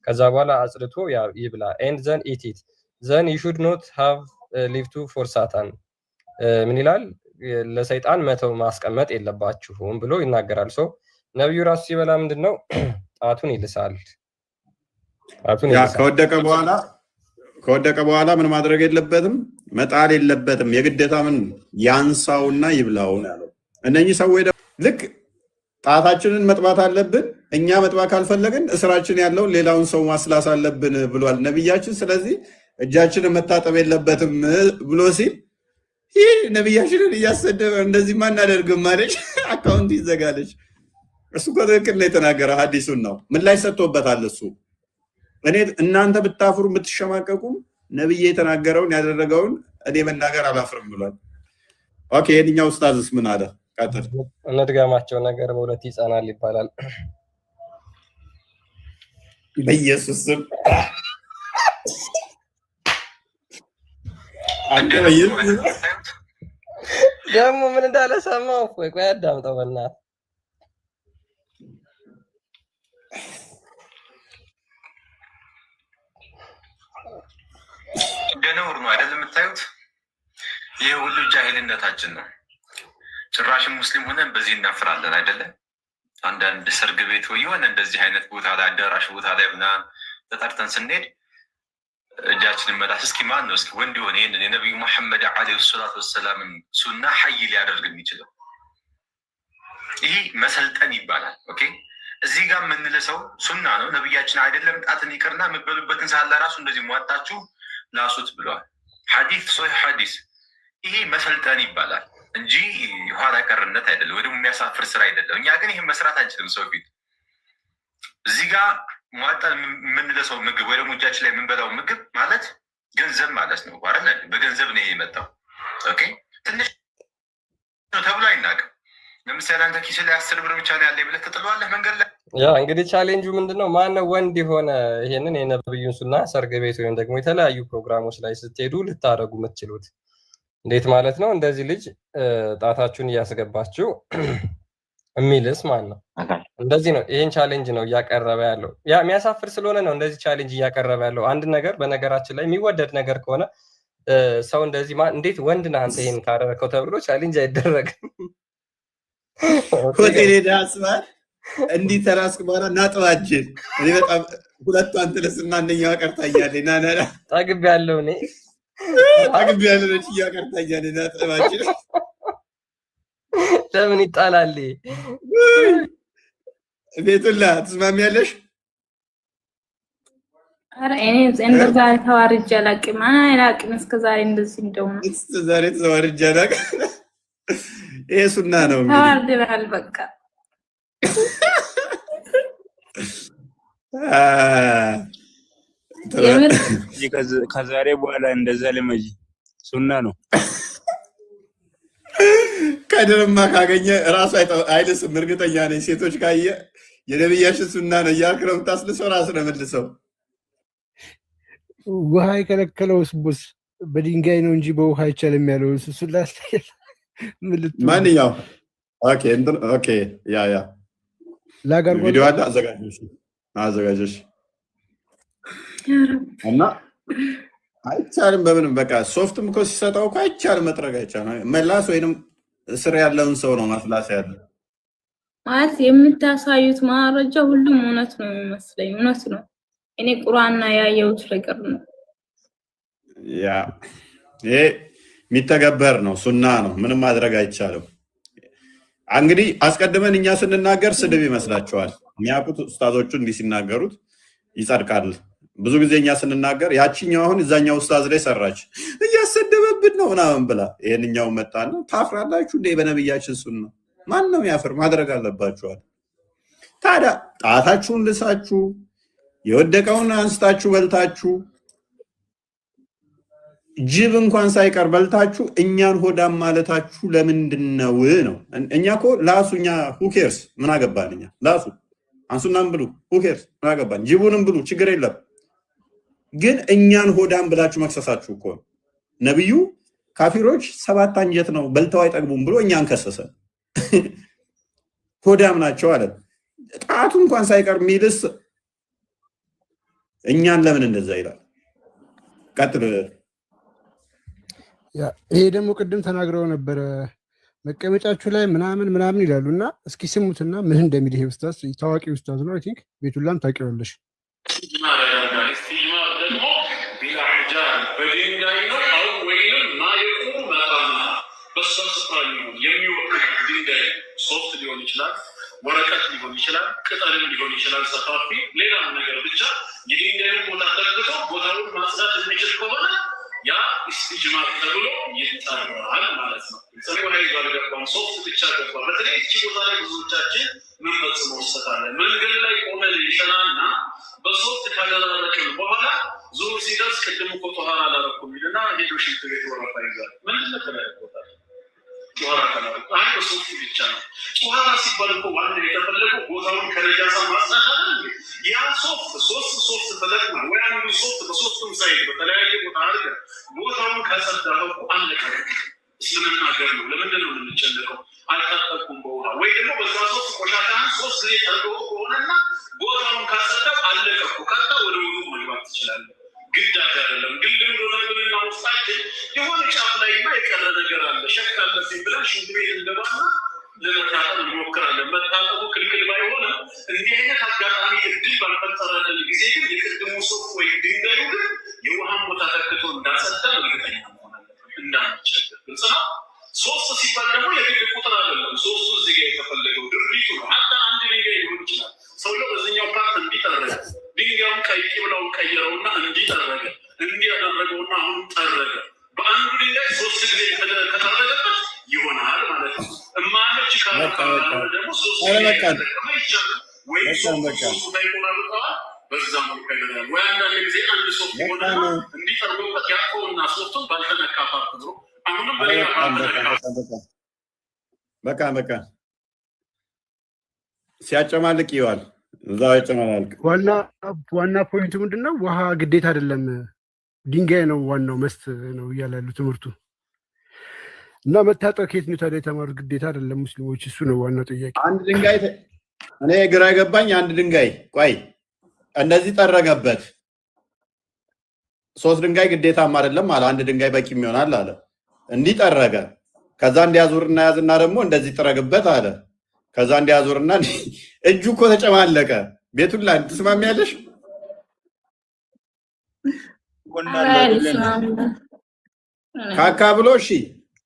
ከዛ በኋላ አጽድቶ ይብላ and then eat it then you should not have leave to for Satan ምን ይላል? ለሰይጣን መተው ማስቀመጥ የለባችሁም ብሎ ይናገራል። ሶ ነብዩ ራሱ ሲበላ ምንድነው ጣቱን ይልሳል። ከወደቀ በኋላ ምን ማድረግ የለበትም? መጣል የለበትም። የግዴታ ምን ያንሳውና ይብላው ነው። እነኚህ ሰዎች ልክ ጣታችንን መጥባት አለብን፣ እኛ መጥባት ካልፈለግን እስራችን ያለው ሌላውን ሰው ማስላስ አለብን ብሏል ነብያችን። ስለዚህ እጃችንን መታጠብ የለበትም ብሎ ሲል ይህ ነብያችንን እያሰደበ እንደዚህ ማናደርግም ማለች አካውንት ይዘጋለች። እሱ ትክክል ነው የተናገረው፣ ሐዲሱን ነው ምላሽ ሰጥቶበታል እሱ። እኔ እናንተ ብታፍሩ ብትሸማቀቁም ነብዬ የተናገረውን ያደረገውን እኔ መናገር አላፍርም ብሏል። ኦኬ የኛው ኡስታዝስ ምን አለ? ቀጥል። እንድገማቸው ነገር በሁለት ይጸናል ይባላል። በኢየሱስ ስም ደግሞ ምን እንዳለ ሰማሁ። ቆይ አዳምጠው በእናትህ። ደነውር ነው አይደል የምታዩት? ይሄ ሁሉ ጃሂልነታችን ነው። ጭራሽም ሙስሊም ሆነን በዚህ እናፍራለን አይደለ? አንዳንድ ሰርግ ቤት ወይ የሆነ እንደዚህ አይነት ቦታ ላይ አዳራሽ ቦታ ላይ ምናምን ተጠርተን ስንሄድ እጃችንን መላስ እስኪ ማን ነው እስኪ ወንድ የሆነ ይህንን የነቢዩ መሐመድ ዓለይሂ ሰላቱ ወሰላምን ሱና ሀይ ሊያደርግ የሚችለው? ይህ መሰልጠን ይባላል። ኦኬ እዚህ ጋር የምንልሰው ሱና ነው። ነቢያችን አይደለም ጣትን ይቅርና የምበሉበትን ሳለ ራሱ እንደዚህ ሟጣችሁ ላሱት ብለዋል። ሐዲስ ሶሒህ ሐዲስ። ይሄ መሰልጠን ይባላል እንጂ ኋላ ቀርነት አይደለም፣ ወይ ደግሞ የሚያሳፍር ስራ አይደለም። እኛ ግን ይህን መስራት አንችልም። ሰው ፊት እዚህ ጋር ሟጣን የምንለሰው ምግብ ወይ ደግሞ እጃችን ላይ የምንበላው ምግብ ማለት ገንዘብ ማለት ነው አይደል? በገንዘብ ነው የመጣው። ኦኬ ትንሽ ተብሎ አይናቅም። ለምሳሌ አንተ ኪስ ላይ 10 ብር ብቻ ነው ያለኝ ብለህ ትጥለዋለህ መንገድ ላይ። ያ እንግዲህ ቻሌንጁ ምንድነው? ማነው ወንድ የሆነ ይሄንን የነብዩን ሱና ሰርግ ቤት ወይም ደግሞ የተለያዩ ፕሮግራሞች ላይ ስትሄዱ ልታደርጉ የምትችሉት? እንዴት ማለት ነው? እንደዚህ ልጅ ጣታችሁን እያስገባችሁ የሚልስ ማን ነው? እንደዚህ ነው። ይሄን ቻሌንጅ ነው እያቀረበ ያለው። ያ የሚያሳፍር ስለሆነ ነው እንደዚህ ቻሌንጅ እያቀረበ ያለው። አንድ ነገር በነገራችን ላይ የሚወደድ ነገር ከሆነ ሰው እንደዚህ እንዴት ወንድ ነህ አንተ ይሄን ካደረከው ተብሎ ቻሌንጅ አይደረግም። ሆቴል ሄደህ አስባል እንዲህ ተራስክ በኋላ ናጥባችን እኔ በጣም ሁለቱ አንተ ለስና አንደኛው ቀርታኛለች ና ጠግቤያለሁ እኔ ጠግቤያለሁ ነች እያቀርታኛለች ናጥባችን ለምን ይጣላል? ቤቱላ ትስማሚያለሽ? ኧረ እኔ እንደዛ ተዋርጄ አላውቅም። አላውቅም እስከ ዛሬ እንደዚህ እንደሆነ እስከ ዛሬ ተዋርጄ አላውቅም። ይሄ ሱና ነው። ተዋርደናል በቃ። ከዛሬ በኋላ እንደዛ ልመጂ ሱና ነው። ከድርማ ካገኘ እራሱ አይልስም። እርግጠኛ ነኝ። ሴቶች ካየ የነብያችን ሱና ነው እያልክ ነው የምታስልሰው። ራሱ ነው መልሰው። ውሃ የከለከለውስ ቡስ በድንጋይ ነው እንጂ በውሃ አይቻልም ያለው እሱ ላስተያየው ማንኛው? ኦኬ እንትን ኦኬ ያ ላጋር ቪዲዮ አለ አዘጋጀሽ እና አይቻልም። በምንም በቃ ሶፍትም እኮ ሲሰጠው እኮ አይቻልም። መጥረግ አይቻልም። መላስ ወይንም ስር ያለውን ሰው ነው ማስላስ ያለ ማለት የምታሳዩት ማረጃ ሁሉም እውነት ነው የሚመስለኝ። እውነት ነው። እኔ ቁርአንና ያየሁት ነገር ነው። ያ ይሄ የሚተገበር ነው፣ ሱና ነው። ምንም ማድረግ አይቻልም። እንግዲህ አስቀድመን እኛ ስንናገር ስድብ ይመስላቸዋል። የሚያውቁት ኡስታዞቹ እንዲህ ሲናገሩት ይጸድቃል። ብዙ ጊዜ እኛ ስንናገር ያቺኛው አሁን እዛኛው ኡስታዝ ላይ ሰራች እያሰደበብን ነው ምናምን ብላ ይሄንኛው መጣና ታፍራላችሁ እንዴ? በነብያችን ሱና ማን ነው ያፈር? ማድረግ አለባችኋል። ታዲያ ጣታችሁን ልሳችሁ የወደቀውን አንስታችሁ በልታችሁ ጅብ እንኳን ሳይቀር በልታችሁ እኛን ሆዳም ማለታችሁ ለምንድን ነው? እኛ እኮ ላሱኛ ሁኬርስ ምን አገባን? እኛ ላሱ አንሱናም ብሉ ሁኬርስ ምን አገባን? ጅቡንም ብሉ ችግር የለም። ግን እኛን ሆዳም ብላችሁ መክሰሳችሁ እኮ ነው። ነብዩ ካፊሮች 7 አንጀት ነው በልተው አይጠግቡም ብሎ እኛን ከሰሰ። ሆዳም ናቸው አለ። ጣቱ እንኳን ሳይቀር ሚልስ እኛን ለምን እንደዛ ይላል? ቀጥል። ይሄ ደግሞ ቅድም ተናግረው ነበረ መቀመጫችሁ ላይ ምናምን ይላሉና እስኪ ስሙትና ምን እንደሚል ይሄ ኡስታዝ ታዋቂ ኡስታዝ ነው። አይ ቲንክ ቤቱላም ታውቂዋለሽ። ሶፍት ሊሆን ይችላል፣ ወረቀት ሊሆን ይችላል፣ ቅጠልም ሊሆን ይችላል፣ ሰፋፊ ሌላም ነገር ብቻ የድንጋዩን ቦታ ተጠቅቶ ቦታውን ማጽዳት የሚችል ከሆነ ያ ኢስቲጅማር ተብሎ ይጠራል ማለት ነው። ሰው ላይ ባልገባም ሶፍት ብቻ ገባ። በተለይ እቺ ቦታ ላይ ብዙዎቻችን ምን ፈጽመው ይሰጣል። መንገድ ላይ ቆመን ይሸናና በሶፍት ካደረግን በኋላ ዙር ሲደርስ ቅድም እኮ ጧሃራ አላረኩም ይልና ሄዶ ሽንት ቤት ወረፋ ይዛል። ምንድን ነው ተለያይቶታል? ጧሃራ ካላረኩ አንድ ሶፍት ብቻ ጧራ ሲባል እኮ ዋና የተፈለገው ቦታውን ከነጃሳ ማጽዳት አይደል? ያ ሶስት ተጠቅመን ወይ አንዱ ሶስት በሶስቱም ሳይድ በተለያየ ቦታ አድርገን ቦታውን ካጸዳኸው እኮ አለቀ። እስልምና ሀገር ነው። ለምንድን ነው የምንጨነቀው? አልታጠቁም በውሃ ወይ ደግሞ በዛ ሶስት ቆሻሻን 3 ጊዜ ጠርገው ከሆነና ቦታውን ካጸዳው አለቀ እኮ። ቀጥታ ወደ ውዱ መግባት ትችላለህ። ግዳጅ አይደለም። ግን ልምዶና ውስጣችን የሆነ ጫፍ ላይማ የቀረ ነገር አለ፣ ሸክ አለብኝ ብለን ሽንት ቤት እንገባና ለመታጠብ እንሞክራለን። መታጠቡ ክልክል ባይሆንም እንዲህ አይነት አጋጣሚ እድል ባልፈጠረልን ጊዜ ግን የቅድሙ ሶፍ ወይ ድንጋዩ ግን የውሃን ቦታ ተክቶ እንዳጸዳ እርግጠኛ መሆን አለብን፣ እንዳንቸገር። ግልጽ ነው። 3 ሲባል ደግሞ የግድ ቁጥር አይደለም። 3ቱ እዚህ ጋር የተፈለገው ድርጊቱ ነው። ሀታ አንድ ድንጋይ ሊሆን ይችላል። ሰውየው በዚህኛው ፓርት እንዲጠረገ ድንጋዩን ቀይ ብለውን ቀይረውና እንዲጠረገ እንዲያደረገውና አሁን ጠረገ። በአንዱ ድንጋይ 3 ጊዜ ከተጠረገበት ይሆናል ማለት ነው። እማለች ካለ ደግሞ 3 ጊዜ ተጠቀመ ይቻላል ወይ? ሶስቱ ታይቆራርጠዋል። በዛ መልኩ አይደለም ወይ? አንዳንድ ጊዜ አንድ ሶስት ሆነና እንዲጠርገውበት ያቆውና ሶስቱን ባልተነካ ፓርት ነው። አሁንም በሌላ በቃ ሲያጨማልቅ ይዋል እዛው ያጨማልቅ። ዋና ፖይንቱ ምንድነው? ውሃ ግዴታ አይደለም፣ ድንጋይ ነው ዋናው መስት ነው እያለ ያሉ ትምህርቱ እና መታጠብ ከየት ነው ታዲያ የተማሩት? ግዴታ አይደለም ሙስሊሞች። እሱ ነው ዋናው ጥያቄ። አንድ ድንጋይ እኔ ግራ ገባኝ። አንድ ድንጋይ ቆይ እንደዚህ ጠረገበት። 3 ድንጋይ ግዴታም አይደለም አለ። አንድ ድንጋይ በቂም ይሆናል አለ። እንዲህ ጠረገ። ከዛ እንዲያዙርና ያዝና ደግሞ እንደዚህ ጥረግበት አለ። ከዛ እንዲያዙርና እጁ እኮ ተጨማለቀ። ቤቱን ላይ ትስማሚያለሽ? ካካ ብሎ እሺ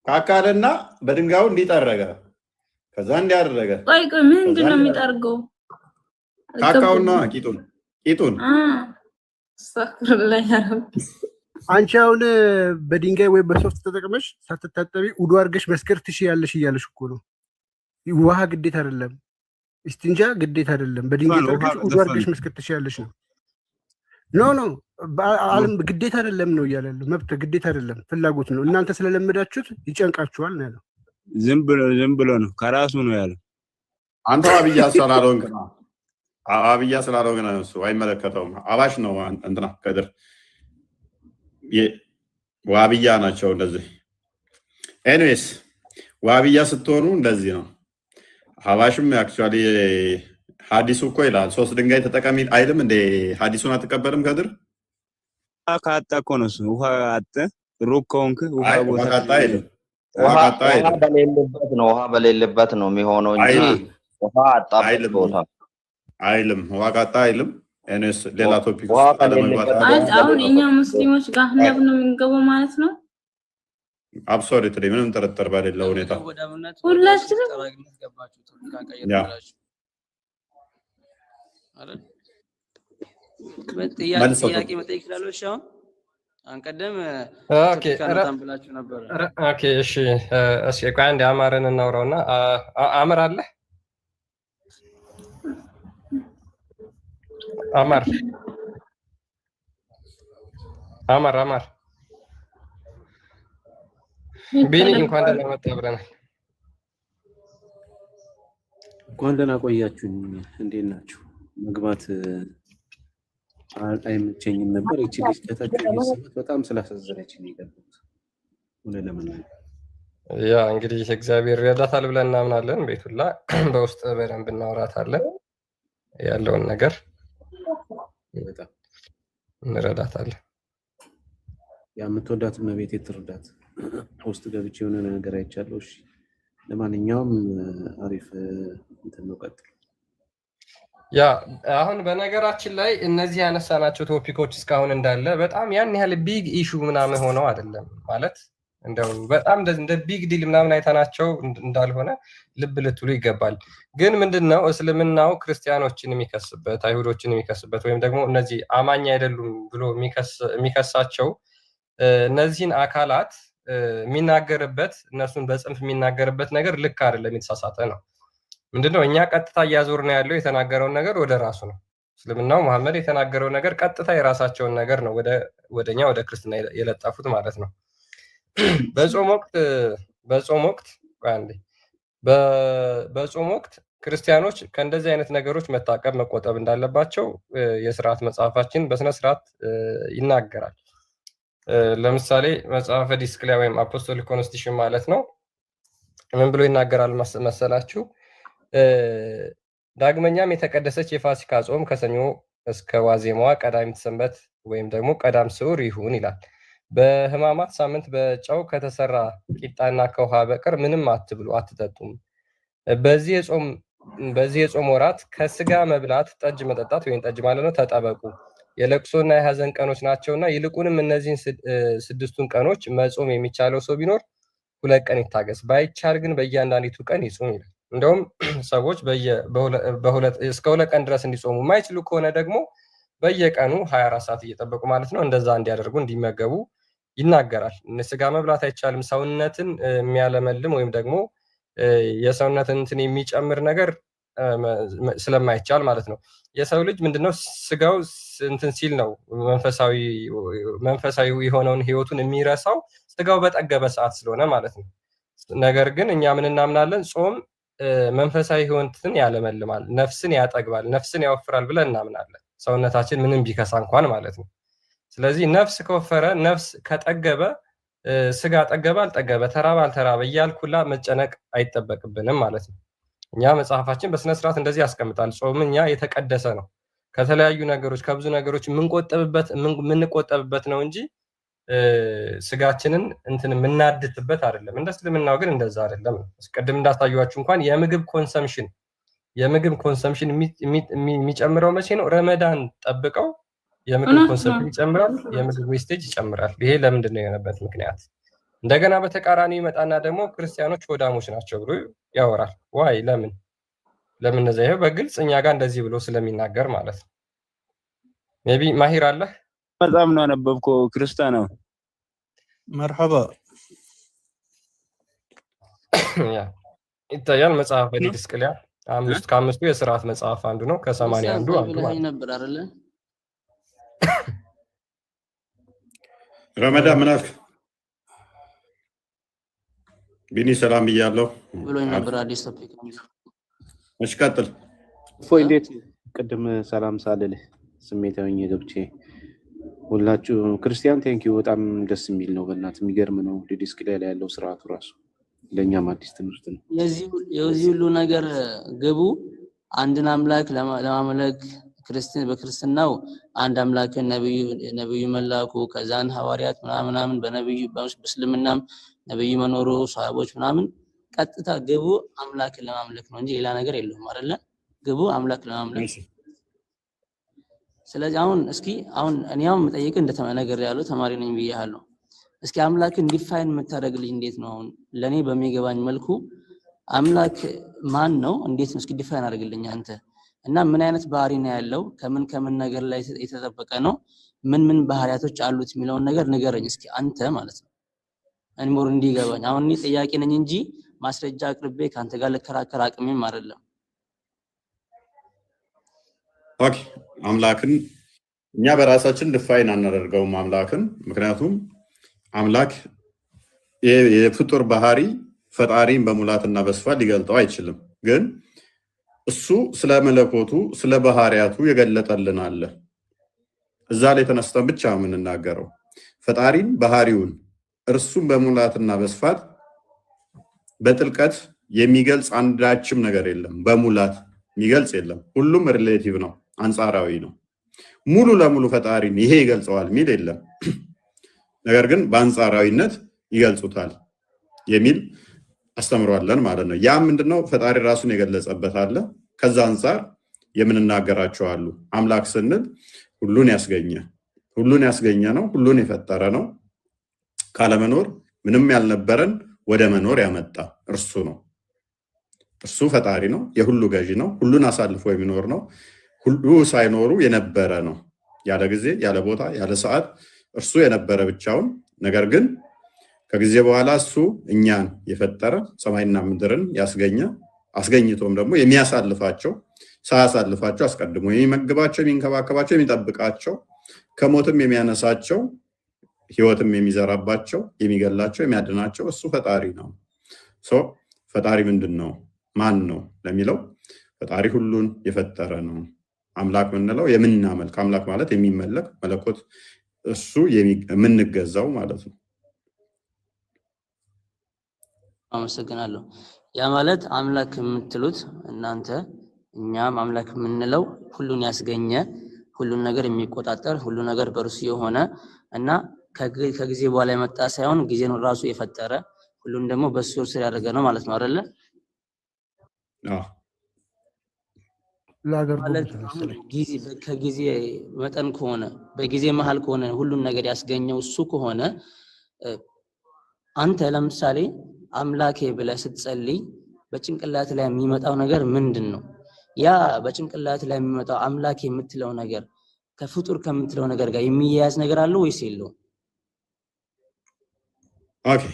ካካልና በድንጋዩ እንዲጠረገ ከዛ እንዲያደረገ። ቆይ ምንድን ነው የሚጠርገው? ካካውን ነው ቂጡን አንቺ አሁን በድንጋይ ወይ በሶፍት ተጠቅመሽ ሳትታጠቢ ውዱ አድርገሽ መስገድ ትችያለሽ እያለሽ እኮ ነው። ውሃ ግዴታ አይደለም፣ እስቲንጃ ግዴታ አይደለም። በድንጋይ ጠርገሽ ውዱ አድርገሽ መስገድ ትችያለሽ ነው። ኖ ዓለም ግዴታ አይደለም ነው እያለ ያለው። መብት ግዴታ አይደለም፣ ፍላጎት ነው። እናንተ ስለለመዳችሁት ይጨንቃችኋል ነው ያለው። ዝም ብሎ ነው ከራሱ ነው ያለው። አንተ አብያ ስላልሆንክ ነው። አብያ ስላልሆንክ ነው። እሱ አይመለከተውም። አባሽ ነው እንትና ከድር ዋብያ ናቸው እንደዚህ። ኤኒዌይስ ዋብያ ስትሆኑ እንደዚህ ነው። ሀባሽም አክቹዋሊ ሀዲሱ እኮ ይላል 3 ድንጋይ ተጠቀሚ አይልም እንዴ? ሀዲሱን አትቀበልም ከድር? ካጣ እኮ ነው እሱ። ውሃ አጣ ሩቅ ከሆንክ ውሃ ቦታ ውሃ በሌለበት ነው የሚሆነው እንጂ ውሃ አጣበት ቦታ አይልም። ውሃ ካጣ አይልም። ኤኒዌይስ ሌላ ቶፒክ አሁን እኛ ሙስሊሞች ገሃነም ነው የምንገባው ማለት ነው። አብሶሉትሊ ምንም ጥርጥር በሌለው ሁኔታ ሁላችንም ጥያቄ መጠየቅ እችላለሁ? እሺ አሁን አንቀደም ብላችሁ ነበር። ኦኬ እሺ እስኪ ቆይ አንዴ አማርን እናውራውና አመር አለ አማር ቢኒ እንኳን ደህና መጣህ ብለናል። እንኳን ደህና ቆያችሁኝ። እንዴት ናችሁ? መግባት አይመቸኝም ነበር። እቺ ልጅ ከታችሁ እየሰማት በጣም ስላሳዘነችኝ ይገርምት ሆነ ለምን ያ እንግዲህ እግዚአብሔር ይረዳታል ብለን እናምናለን። ቤቱላ በውስጥ በደንብ እናወራታለን ያለውን ነገር በጣም እንረዳታለን። የምትወዳት እመቤቴ ትርዳት። ውስጥ ገብቼ የሆነ ነገር አይቻለሁ። እሺ ለማንኛውም አሪፍ እንትን ነው። ቀጥል። ያ አሁን በነገራችን ላይ እነዚህ ያነሳናቸው ቶፒኮች እስካሁን እንዳለ በጣም ያን ያህል ቢግ ኢሹ ምናምን ሆነው አይደለም ማለት እንደው በጣም እንደ ቢግ ዲል ምናምን አይተናቸው እንዳልሆነ ልብ ልትሉ ይገባል። ግን ምንድነው እስልምናው ክርስቲያኖችን የሚከስበት አይሁዶችን የሚከስበት ወይም ደግሞ እነዚህ አማኝ አይደሉም ብሎ የሚከሳቸው እነዚህን አካላት የሚናገርበት እነሱን በጽንፍ የሚናገርበት ነገር ልክ አይደለም፣ የተሳሳተ ነው። ምንድነው እኛ ቀጥታ እያዞርን ያለው የተናገረውን ነገር ወደ ራሱ ነው። እስልምናው መሐመድ የተናገረው ነገር ቀጥታ የራሳቸውን ነገር ነው ወደኛ ወደ ክርስትና የለጠፉት ማለት ነው። በጾም ወቅት አንዴ በጾም ወቅት ክርስቲያኖች ከእንደዚህ አይነት ነገሮች መታቀብ መቆጠብ እንዳለባቸው የስርዓት መጽሐፋችን በስነ ስርዓት ይናገራል። ለምሳሌ መጽሐፈ ዲስቅልያ ወይም አፖስቶሊክ ኮንስቲቱሽን ማለት ነው ምን ብሎ ይናገራል መሰላችሁ? ዳግመኛም የተቀደሰች የፋሲካ ጾም ከሰኞ እስከ ዋዜማዋ ቀዳሚት ሰንበት ወይም ደግሞ ቀዳም ስዑር ይሁን ይላል። በሕማማት ሳምንት በጨው ከተሰራ ቂጣና ከውሃ በቀር ምንም አትብሉ አትጠጡም። በዚህ የጾም ወራት ከስጋ መብላት፣ ጠጅ መጠጣት ወይም ጠጅ ማለት ነው ተጠበቁ። የለቅሶና የሐዘን ቀኖች ናቸውና ይልቁንም እነዚህን 6ቱን ቀኖች መጾም የሚቻለው ሰው ቢኖር 2 ቀን ይታገስ፣ ባይቻል ግን በእያንዳንዲቱ ቀን ይጾም ይላል። እንደውም ሰዎች እስከ 2 ቀን ድረስ እንዲጾሙ የማይችሉ ከሆነ ደግሞ በየቀኑ 24 ሰዓት እየጠበቁ ማለት ነው እንደዛ እንዲያደርጉ እንዲመገቡ ይናገራል። ስጋ መብላት አይቻልም፣ ሰውነትን የሚያለመልም ወይም ደግሞ የሰውነትን እንትን የሚጨምር ነገር ስለማይቻል ማለት ነው። የሰው ልጅ ምንድነው ስጋው እንትን ሲል ነው መንፈሳዊ የሆነውን ህይወቱን የሚረሳው ስጋው በጠገበ ሰዓት ስለሆነ ማለት ነው። ነገር ግን እኛ ምን እናምናለን? ጾም መንፈሳዊ ህይወትን ያለመልማል፣ ነፍስን ያጠግባል፣ ነፍስን ያወፍራል ብለን እናምናለን። ሰውነታችን ምንም ቢከሳ እንኳን ማለት ነው። ስለዚህ ነፍስ ከወፈረ፣ ነፍስ ከጠገበ፣ ስጋ ጠገበ አልጠገበ፣ ተራበ አልተራበ እያልኩላ መጨነቅ አይጠበቅብንም ማለት ነው። እኛ መጽሐፋችን በስነ ስርዓት እንደዚህ ያስቀምጣል። ጾም እኛ የተቀደሰ ነው፣ ከተለያዩ ነገሮች ከብዙ ነገሮች የምንቆጠብበት ነው እንጂ ስጋችንን እንትን የምናድትበት አይደለም። እንደ እስልምናው ግን እንደዛ አይደለም። ቅድም እንዳሳያችሁ እንኳን የምግብ ኮንሰምሽን የሚጨምረው መቼ ነው? ረመዳን ጠብቀው የምግብ ኮንሰምሽን ይጨምራል፣ የምግብ ዌስቴጅ ይጨምራል። ይሄ ለምንድን ነው የሆነበት ምክንያት? እንደገና በተቃራኒ ይመጣና ደግሞ ክርስቲያኖች ሆዳሞች ናቸው ብሎ ያወራል። ዋይ ለምን እንደዛ? ይሄው በግልጽ እኛ ጋር እንደዚህ ብሎ ስለሚናገር ማለት ነው። ሜቢ ማሂር አለ በጣም ነው ያነበብከው ክርስቲያናው። መርሐባ ያ ይታያል። መጽሐፈ ዲስቅልያ ከአምስቱ የስርዓት መጽሐፍ አንዱ ነው። ከ80 አንዱ ነበር አይደለ? ረመዳን ምን አልክ? ቢኒ ሰላም ብያለሁ ብሎኝ ነበር። አዲስ ቶፒክ እሺ ቀጥል። እፎይ እንዴት? ቅድም ሰላም ሳልልህ ስሜታዊ ገብቼ ሁላችሁ ክርስቲያን ቴንኪው በጣም ደስ የሚል ነው። በእናትህ የሚገርም ነው። ዲስክሌ ላይ ያለው ስርዓቱ ራሱ ለኛም አዲስ ትምህርት ነው። የዚህ ሁሉ ነገር ግቡ አንድን አምላክ ለማምለክ በክርስትናው አንድ አምላክን ነብዩ መላኩ ከዛን ሐዋርያት ምናምን በነብዩ በእስልምናም ነብዩ መኖሩ ሰሃቦች ምናምን ቀጥታ ግቡ አምላክን ለማምለክ ነው እንጂ ሌላ ነገር የለውም አይደለ? ግቡ አምላክ ለማምለክ። ስለዚህ አሁን እኔ መጠየቅ እንደተነገር ያለው ተማሪ ነኝ ብያለሁ። እስኪ አምላክን ዲፋይን የምታደርግልኝ እንዴት ነው? አሁን ለኔ በሚገባኝ መልኩ አምላክ ማን ነው? እንዴት ነው? እስኪ ዲፋይን አድርግልኝ አንተ። እና ምን አይነት ባህሪ ነው ያለው? ከምን ነገር ላይ የተጠበቀ ነው? ምን ባህሪያቶች አሉት የሚለውን ነገር ንገረኝ እስኪ አንተ ማለት ነው። እኔ ሞር እንዲገባኝ። አሁን እኔ ጥያቄ ነኝ እንጂ ማስረጃ አቅርቤ ካንተ ጋር ልከራከር አቅሜም አይደለም። ኦኬ አምላክን እኛ በራሳችን ዲፋይን አናደርገውም አምላክን። ምክንያቱም አምላክ የፍጡር ባህሪ ፈጣሪን በሙላትና በስፋት ሊገልጠው አይችልም። ግን እሱ ስለ መለኮቱ ስለ ባህሪያቱ የገለጠልን አለ። እዛ ላይ ተነስተን ብቻ የምንናገረው ፈጣሪን ባህሪውን እርሱን በሙላትና በስፋት በጥልቀት የሚገልጽ አንዳችም ነገር የለም። በሙላት የሚገልጽ የለም። ሁሉም ሪሌቲቭ ነው፣ አንጻራዊ ነው። ሙሉ ለሙሉ ፈጣሪን ይሄ ይገልጸዋል ሚል የለም። ነገር ግን በአንጻራዊነት ይገልጹታል የሚል አስተምሯለን ማለት ነው። ያ ምንድነው? ፈጣሪ ራሱን የገለጸበት አለ። ከዛ አንጻር የምንናገራቸው አሉ። አምላክ ስንል ሁሉን ያስገኘ ነው፣ ሁሉን የፈጠረ ነው። ካለመኖር ምንም ያልነበረን ወደ መኖር ያመጣ እርሱ ነው። እርሱ ፈጣሪ ነው፣ የሁሉ ገዢ ነው፣ ሁሉን አሳልፎ የሚኖር ነው፣ ሁሉ ሳይኖሩ የነበረ ነው። ያለ ጊዜ፣ ያለ ቦታ፣ ያለ ሰዓት እርሱ የነበረ ብቻውን። ነገር ግን ከጊዜ በኋላ እሱ እኛን የፈጠረ ሰማይና ምድርን ያስገኘ አስገኝቶም ደግሞ የሚያሳልፋቸው ሳያሳልፋቸው አስቀድሞ የሚመግባቸው፣ የሚንከባከባቸው፣ የሚጠብቃቸው ከሞትም የሚያነሳቸው ህይወትም የሚዘራባቸው፣ የሚገላቸው፣ የሚያድናቸው እሱ ፈጣሪ ነው። ፈጣሪ ምንድነው ማን ነው ለሚለው ፈጣሪ ሁሉን የፈጠረ ነው። አምላክ ምንለው የምናመልክ አምላክ ማለት የሚመለክ መለኮት እሱ የምንገዛው ማለት ነው። አመሰግናለሁ። ያ ማለት አምላክ የምትሉት እናንተ እኛም አምላክ የምንለው ሁሉን ያስገኘ ሁሉን ነገር የሚቆጣጠር ሁሉ ነገር በእርሱ የሆነ እና ከጊዜ በኋላ የመጣ ሳይሆን ጊዜን ራሱ የፈጠረ ሁሉን ደግሞ በሱ ስር ያደረገ ነው ማለት ነው አይደለ? ማለት ከጊዜ መጠን ከሆነ በጊዜ መሃል ከሆነ ሁሉን ነገር ያስገኘው እሱ ከሆነ አንተ ለምሳሌ አምላኬ ብለህ ስትጸልይ በጭንቅላት ላይ የሚመጣው ነገር ምንድን ነው? ያ በጭንቅላት ላይ የሚመጣው አምላኬ የምትለው ነገር ከፍጡር ከምትለው ነገር ጋር የሚያያዝ ነገር አለው ወይስ የለውም? ኦኬ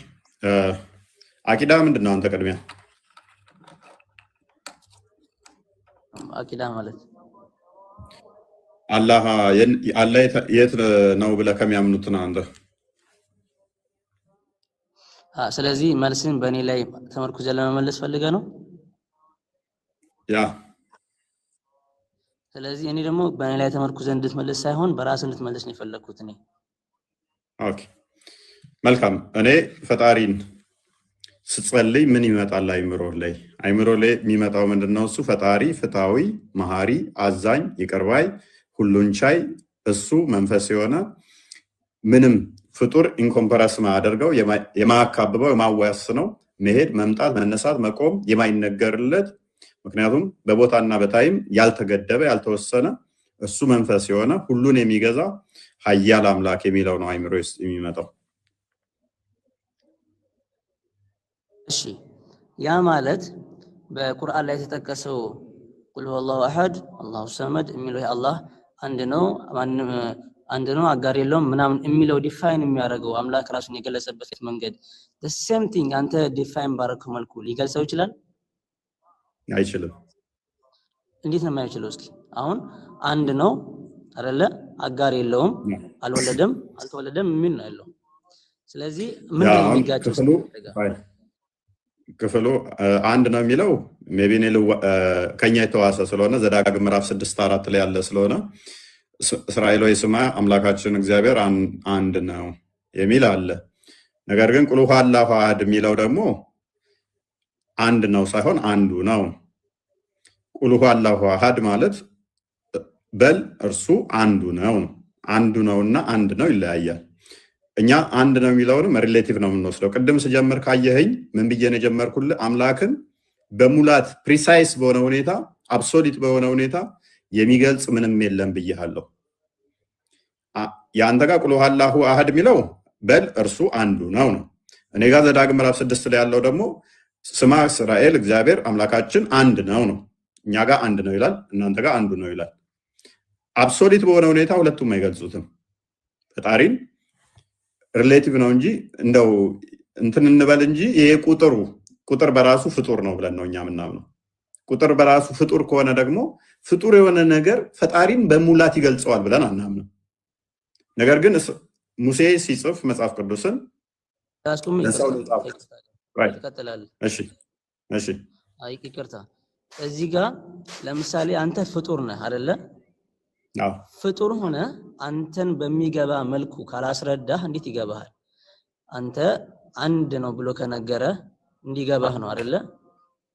አቂዳ ምንድነው? አንተ ቀድሚያ አቂዳ ማለት አላህ የት ነው ብለህ ከሚያምኑት ነው አንተ። ስለዚህ መልስን በእኔ ላይ ተመርኩዘ ለመመለስ ፈልገህ ነው? ያ ስለዚህ እኔ ደግሞ በእኔ ላይ ተመርኩዘ እንድትመልስ ሳይሆን በራስህ እንድትመልስ ነው የፈለኩት እኔ። ኦኬ መልካም። እኔ ፈጣሪን ስጸልይ ምን ይመጣል አይምሮ ላይ? አይምሮ ላይ የሚመጣው ምንድነው? እሱ ፈጣሪ ፍትሃዊ፣ መሐሪ፣ አዛኝ፣ ይቅርባይ፣ ሁሉን ቻይ እሱ መንፈስ የሆነ ምንም ፍጡር ኢንኮምፐረስ ማያደርገው የማያካብበው የማዋያስነው መሄድ፣ መምጣት፣ መነሳት፣ መቆም የማይነገርለት ምክንያቱም በቦታና በታይም ያልተገደበ ያልተወሰነ እሱ መንፈስ የሆነ ሁሉን የሚገዛ ኃያል አምላክ የሚለው ነው አይምሮ ውስጥ የሚመጣው። እሺ ያ ማለት በቁርአን ላይ የተጠቀሰው ቁል ሁወላሁ አሐድ አላሁ ሰመድ የሚለው አላህ አንድ ነው አጋር የለውም ምናምን የሚለው ዲፋይን የሚያደርገው አምላክ ራሱን የገለጸበት መንገድ the same thing አንተ ዲፋይን ባረከው መልኩ ሊገልጸው ይችላል? አይችልም። እንዴት ነው የማይችለው? እስኪ አሁን አንድ ነው አይደለ? አጋር የለውም፣ አልወለደም፣ አልተወለደም የሚል ነው ያለው። ስለዚህ ምን ነው የሚጋጨው? ክፍሉ አንድ ነው የሚለው ሜቢ ከኛ የተዋሰ ስለሆነ ዘዳግም ምዕራፍ 6:4 ላይ ያለ ስለሆነ እስራኤል ሆይ ስማ አምላካችን እግዚአብሔር አንድ ነው የሚል አለ። ነገር ግን ቁል ሁወላሁ አሐድ የሚለው ደግሞ አንድ ነው ሳይሆን አንዱ ነው። ቁል ሁወላሁ አሐድ ማለት በል እርሱ አንዱ ነው። አንዱ ነውና አንድ ነው ይለያያል። እኛ አንድ ነው የሚለውንም ሪሌቲቭ ነው የምንወስደው። ቅድም ስጀምር ካየኸኝ ምን ብዬ ነው የጀመርኩልህ? አምላክን በሙላት ፕሪሳይስ በሆነ ሁኔታ አብሶሊት በሆነ ሁኔታ የሚገልጽ ምንም የለም ብዬሃለሁ። የአንተ ጋር ቁል ሁወላሁ አሐድ የሚለው በል እርሱ አንዱ ነው ነው። እኔ ጋር ዘዳግም ምዕራፍ 6 ላይ ያለው ደግሞ ስማ እስራኤል እግዚአብሔር አምላካችን አንድ ነው ነው። እኛ ጋር አንድ ነው ይላል፣ እናንተ ጋር አንዱ ነው ይላል። አብሶሊት በሆነ ሁኔታ ሁለቱም አይገልጹትም። ፈጣሪን ሪሌቲቭ ነው እንጂ እንደው እንትን እንበል እንጂ ይሄ ቁጥር በራሱ ፍጡር ነው ብለን ነው እኛ የምናምነው። ቁጥር በራሱ ፍጡር ከሆነ ደግሞ ፍጡር የሆነ ነገር ፈጣሪን በሙላት ይገልጸዋል ብለን አናምንም። ነገር ግን ሙሴ ሲጽፍ መጽሐፍ ቅዱስን ለሰው ልጻፍ እሺ ይቅርታ እዚህ ጋር ለምሳሌ አንተ ፍጡር ነህ አይደለ? ፍጡር ሆነ አንተን በሚገባ መልኩ ካላስረዳህ እንዴት ይገባሃል? አንተ አንድ ነው ብሎ ከነገረ እንዲገባህ ነው አይደለ?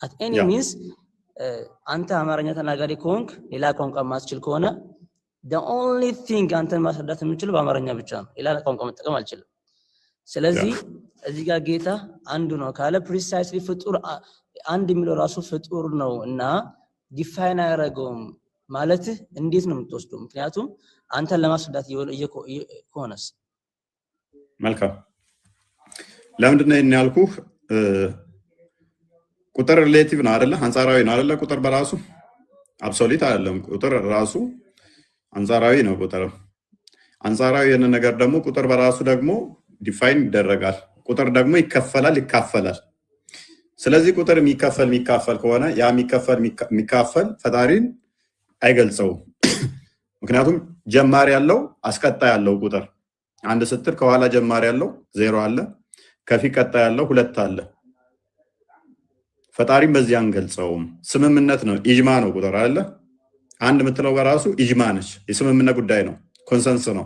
at any means አንተ አማርኛ ተናጋሪ ከሆንክ ሌላ ቋንቋ ማትችል ከሆነ the only thing አንተን ማስረዳት የምችለው በአማርኛ ብቻ ነው። ሌላ ቋንቋ መጠቀም አልችልም። ስለዚህ እዚህ ጋር ጌታ አንዱ ነው ካለ ፕሪሳይስሊ ፍጡር አንድ የሚለው ራሱ ፍጡር ነው እና ዲፋይን አያደርገውም ማለት እንዴት ነው የምትወስደው? ምክንያቱም አንተን ለማስረዳት ከሆነስ መልካም። ለምንድን ነው ያልኩህ? ቁጥር ሪሌቲቭ ነው አይደለ? አንጻራዊ ነው አይደለ? ቁጥር በራሱ አብሶሊት አይደለም። ቁጥር ራሱ አንጻራዊ ነው። ቁጥር አንጻራዊ የሆነ ነገር ደግሞ ቁጥር በራሱ ደግሞ ዲፋይን ይደረጋል። ቁጥር ደግሞ ይካፈላል። ስለዚህ ቁጥር የሚካፈል ከሆነ ያ የሚካፈል ፈጣሪን አይገልጸውም። ምክንያቱም ጀማሪ ያለው አስቀጣይ ያለው ቁጥር አንድ ስትል ከኋላ ጀማሪ ያለው 0 አለ፣ ከፊት ቀጣይ ያለው 2 አለ። ፈጣሪም በዚህ አንገልጸውም። ስምምነት ነው፣ ኢጅማ ነው ቁጥር አይደለ? አንድ የምትለው በራሱ ኢጅማ ነች፣ የስምምነት ጉዳይ ነው፣ ኮንሰንስ ነው።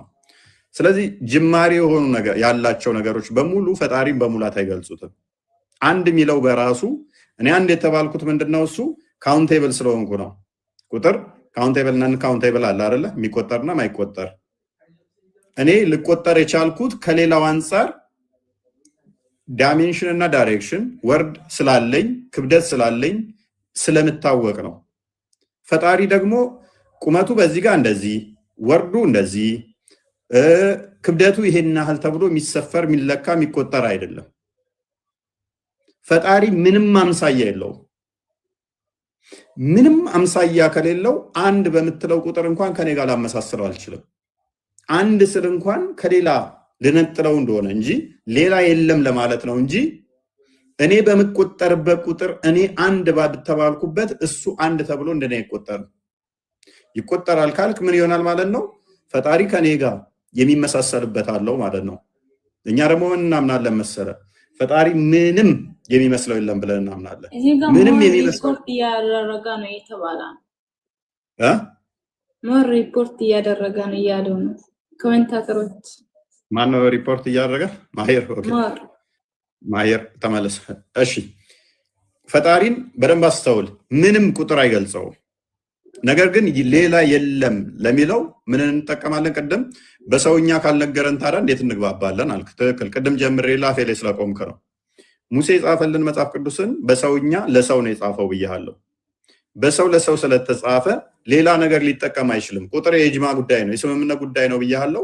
ስለዚህ ጅማሬ የሆኑ ነገር ያላቸው ነገሮች በሙሉ ፈጣሪም በሙላት አይገልጹትም። አንድ የሚለው በራሱ እኔ አንድ የተባልኩት ምንድነው? እሱ ካውንቴብል ስለሆንኩ ነው። ቁጥር ካውንቴብል ነን ካውንቴብል አለ አይደለ? የሚቆጠርና ማይቆጠር። እኔ ልቆጠር የቻልኩት ከሌላው አንፃር ዳይሜንሽን እና ዳይሬክሽን ወርድ ስላለኝ ክብደት ስላለኝ ስለምታወቅ ነው። ፈጣሪ ደግሞ ቁመቱ በዚህ ጋር እንደዚህ፣ ወርዱ እንደዚህ፣ ክብደቱ ይሄን ያህል ተብሎ የሚሰፈር የሚለካ የሚቆጠር አይደለም። ፈጣሪ ምንም አምሳያ የለውም። ምንም አምሳያ ከሌለው አንድ በምትለው ቁጥር እንኳን ከኔ ጋር ላመሳስለው አልችልም። አንድ ስል እንኳን ከሌላ ልነጥለው እንደሆነ እንጂ ሌላ የለም ለማለት ነው እንጂ እኔ በምቆጠርበት ቁጥር እኔ አንድ ባልተባልኩበት እሱ አንድ ተብሎ እንደኔ አይቆጠርም። ይቆጠራል ካልክ ምን ይሆናል ማለት ነው? ፈጣሪ ከኔ ጋር የሚመሳሰልበት አለው ማለት ነው። እኛ ደግሞ ምን እናምናለን መሰለ? ፈጣሪ ምንም የሚመስለው የለም ብለን እናምናለን። ምንም የሚመስለው እያደረገ ነው የተባለ ሞር ሪፖርት እያደረገ ነው እያሉ ነው ኮሜንታተሮች። ማነው ሪፖርት እያደረገ? ማሄር ኦኬ፣ ማሄር ተመለስ። እሺ ፈጣሪን በደንብ አስተውል። ምንም ቁጥር አይገልጸውም። ነገር ግን ሌላ የለም ለሚለው ምን እንጠቀማለን? ቅድም በሰውኛ ካልነገረን ታዲያ እንዴት እንግባባለን አልክ። ትክክል። ቅድም ጀምሬ ላፌ ላይ ስለቆምክ ነው። ሙሴ የጻፈልን መጽሐፍ ቅዱስን በሰውኛ ለሰው ነው የጻፈው ብያለሁ። በሰው ለሰው ስለተጻፈ ሌላ ነገር ሊጠቀም አይችልም። ቁጥር የኢጅማ ጉዳይ ነው፣ የስምምነት ጉዳይ ነው ብያለሁ።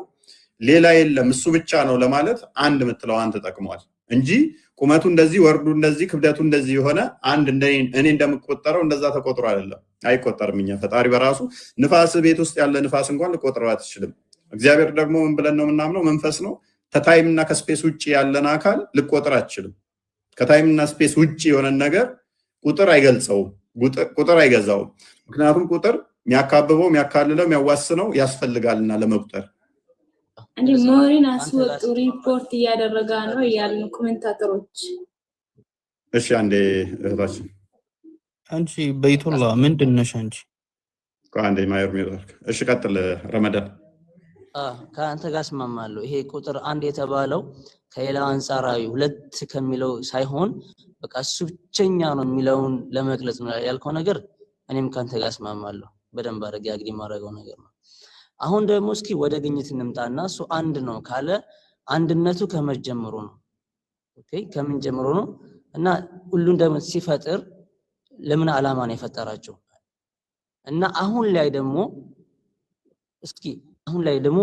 ሌላ የለም እሱ ብቻ ነው ለማለት አንድ የምትለዋን ተጠቅሟል እንጂ ቁመቱ እንደዚህ፣ ወርዱ እንደዚህ፣ ክብደቱ እንደዚህ የሆነ አንድ እኔ እንደምቆጠረው እንደዛ ተቆጥሮ አይደለም፣ አይቆጠርም። እኛ ፈጣሪ በራሱ ንፋስ ቤት ውስጥ ያለ ንፋስ እንኳን ልቆጥረው አትችልም። እግዚአብሔር ደግሞ ምን ብለን ነው የምናምነው? መንፈስ ነው። ከታይምና ከስፔስ ውጭ ያለን አካል ልቆጥር አትችልም። ከታይምና ስፔስ ውጭ የሆነን ነገር ቁጥር አይገልጸውም፣ ቁጥር አይገዛውም። ምክንያቱም ቁጥር የሚያካብበው የሚያካልለው የሚያዋስነው ያስፈልጋልና ለመቁጠር። እንዴ ሞሪን አስወጡ ሪፖርት እያደረጋ ነው ያሉ ኮሜንታተሮች። እሺ አንዴ እህታችን አንቺ በይቱላ ምንድን ነሽ አንቺ? አንዴ ማየር ሚራክ። እሺ ቀጥል ረመዳን። ከአንተ ጋር እስማማለሁ። ይሄ ቁጥር አንድ የተባለው ከሌላው አንጻራዊ ሁለት ከሚለው ሳይሆን በቃ እሱ ብቸኛ ነው የሚለውን ለመግለጽ ነው ያልከው ነገር። እኔም ከአንተ ጋር እስማማለሁ። በደንብ አድርጌ አግሪ ማድረገው ነገር ነው። አሁን ደግሞ እስኪ ወደ ግኝት እንምጣና እሱ አንድ ነው ካለ አንድነቱ ከመጀመሩ ነው። ኦኬ ከምን ጀምሮ ነው? እና ሁሉን ደግሞ ሲፈጥር ለምን ዓላማ ነው የፈጠራቸው? እና አሁን ላይ ደግሞ እስኪ አሁን ላይ ደግሞ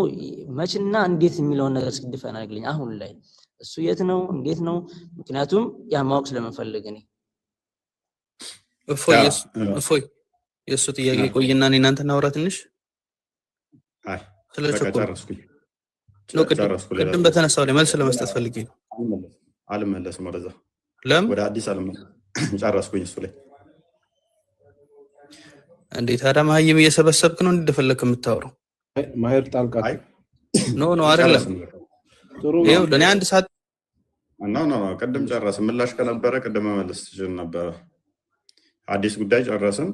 መችና እንዴት የሚለውን ነገር እስኪ ድፈናግልኝ። አሁን ላይ እሱ የት ነው እንዴት ነው? ምክንያቱም ያ ማወቅ ስለምፈልግ እኔ እፎይ የእሱ ጥያቄ ቆይና እኔ እናንተ እናውራ ትንሽ። አይ ስለጨረስኩኝ ቅድም በተነሳው ላይ መልስ ለመስጠት ፈልጌ አልመለስም ወደዛ። ለምን ወደ አዲስ አልመለስም። ጨረስኩኝ እሱ ላይ። እንዴት ታዲያ መሀይም እየሰበሰብክ ነው እንደፈለክ የምታወራው? ማሄር ጣልቃ ኖ አይደለም። ይኸው ለኔ አንድ ሰዓት ኖ ቅድም ጨረስን። ምላሽ ከነበረ ቅድም መመለስ ትችል ነበረ። አዲስ ጉዳይ ጨረስን።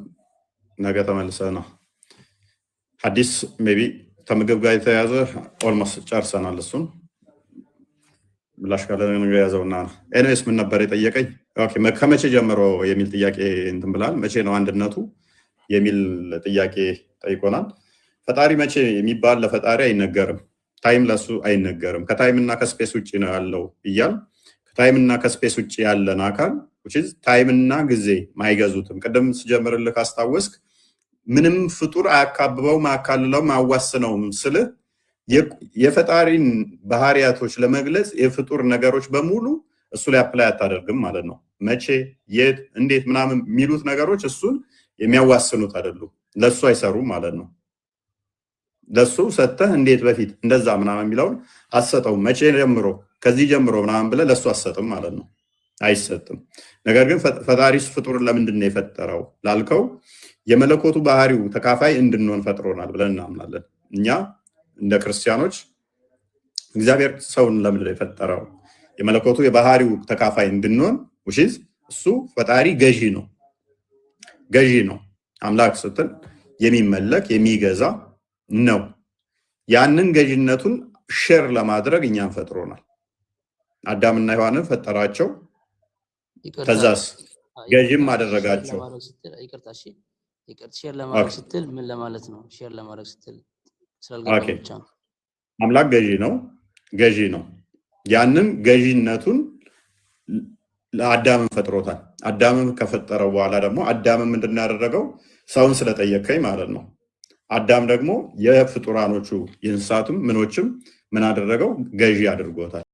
ነገ ተመልሰህ ነው አዲስ ሜቢ ከምግብ ጋር የተያዘ ኦልሞስት ጨርሰናል። እሱን ምላሽ ካለ ነገር ያዘውና ነው። ኤኒዌይስ ምን ነበር የጠየቀኝ? ኦኬ ከመቼ ጀምሮ የሚል ጥያቄ እንትን ብላል። መቼ ነው አንድነቱ የሚል ጥያቄ ጠይቆናል። ፈጣሪ መቼ የሚባል ለፈጣሪ አይነገርም። ታይም ለሱ አይነገርም። ከታይምና ከስፔስ ውጭ ነው ያለው እያል ከታይምና ከስፔስ ውጭ ያለን አካል ታይምና ጊዜ ማይገዙትም። ቅድም ስጀምርልህ ካስታወስክ ምንም ፍጡር አያካብበው ማያካልለው ማያዋስነውም ስልህ የፈጣሪን ባህሪያቶች ለመግለጽ የፍጡር ነገሮች በሙሉ እሱ ላይ አፕላይ አታደርግም ማለት ነው። መቼ፣ የት፣ እንዴት ምናምን የሚሉት ነገሮች እሱን የሚያዋስኑት አይደሉም። ለሱ አይሰሩም ማለት ነው። ለሱ ሰተህ እንዴት በፊት እንደዛ ምናምን የሚለውን አሰጠው። መቼ ጀምሮ ከዚህ ጀምሮ ምናምን ብለህ ለሱ አሰጥም ማለት ነው። አይሰጥም። ነገር ግን ፈጣሪ ፍጡርን ለምንድን ነው የፈጠረው ላልከው የመለኮቱ ባህሪው ተካፋይ እንድንሆን ፈጥሮናል ብለን እናምናለን። እኛ እንደ ክርስቲያኖች እግዚአብሔር ሰውን ለምንድን ነው የፈጠረው? የመለኮቱ የባህሪው ተካፋይ እንድንሆን እሱ ፈጣሪ ገዢ ነው። አምላክ ስትል የሚመለክ የሚገዛ ነው። ያንን ገዢነቱን ሼር ለማድረግ እኛን ፈጥሮናል። አዳምና ሔዋንን ፈጠራቸው። ከዛስ ገዢም አደረጋቸው። ሼር ለማድረግ ስትል ምን ለማለት ነው? ሼር ለማድረግ ስትል ስላልገባኝ ብቻ ነው። አምላክ ገዢ ነው። ያንን ገዢነቱን ለአዳምን ፈጥሮታል። አዳምን ከፈጠረው በኋላ ደግሞ አዳምን ምንድን ነው ያደረገው? ሰውን ስለጠየቀኝ ማለት ነው። አዳም ደግሞ የፍጡራኖቹ የእንስሳቱም ምኖችም ምን አደረገው? ገዢ አድርጎታል።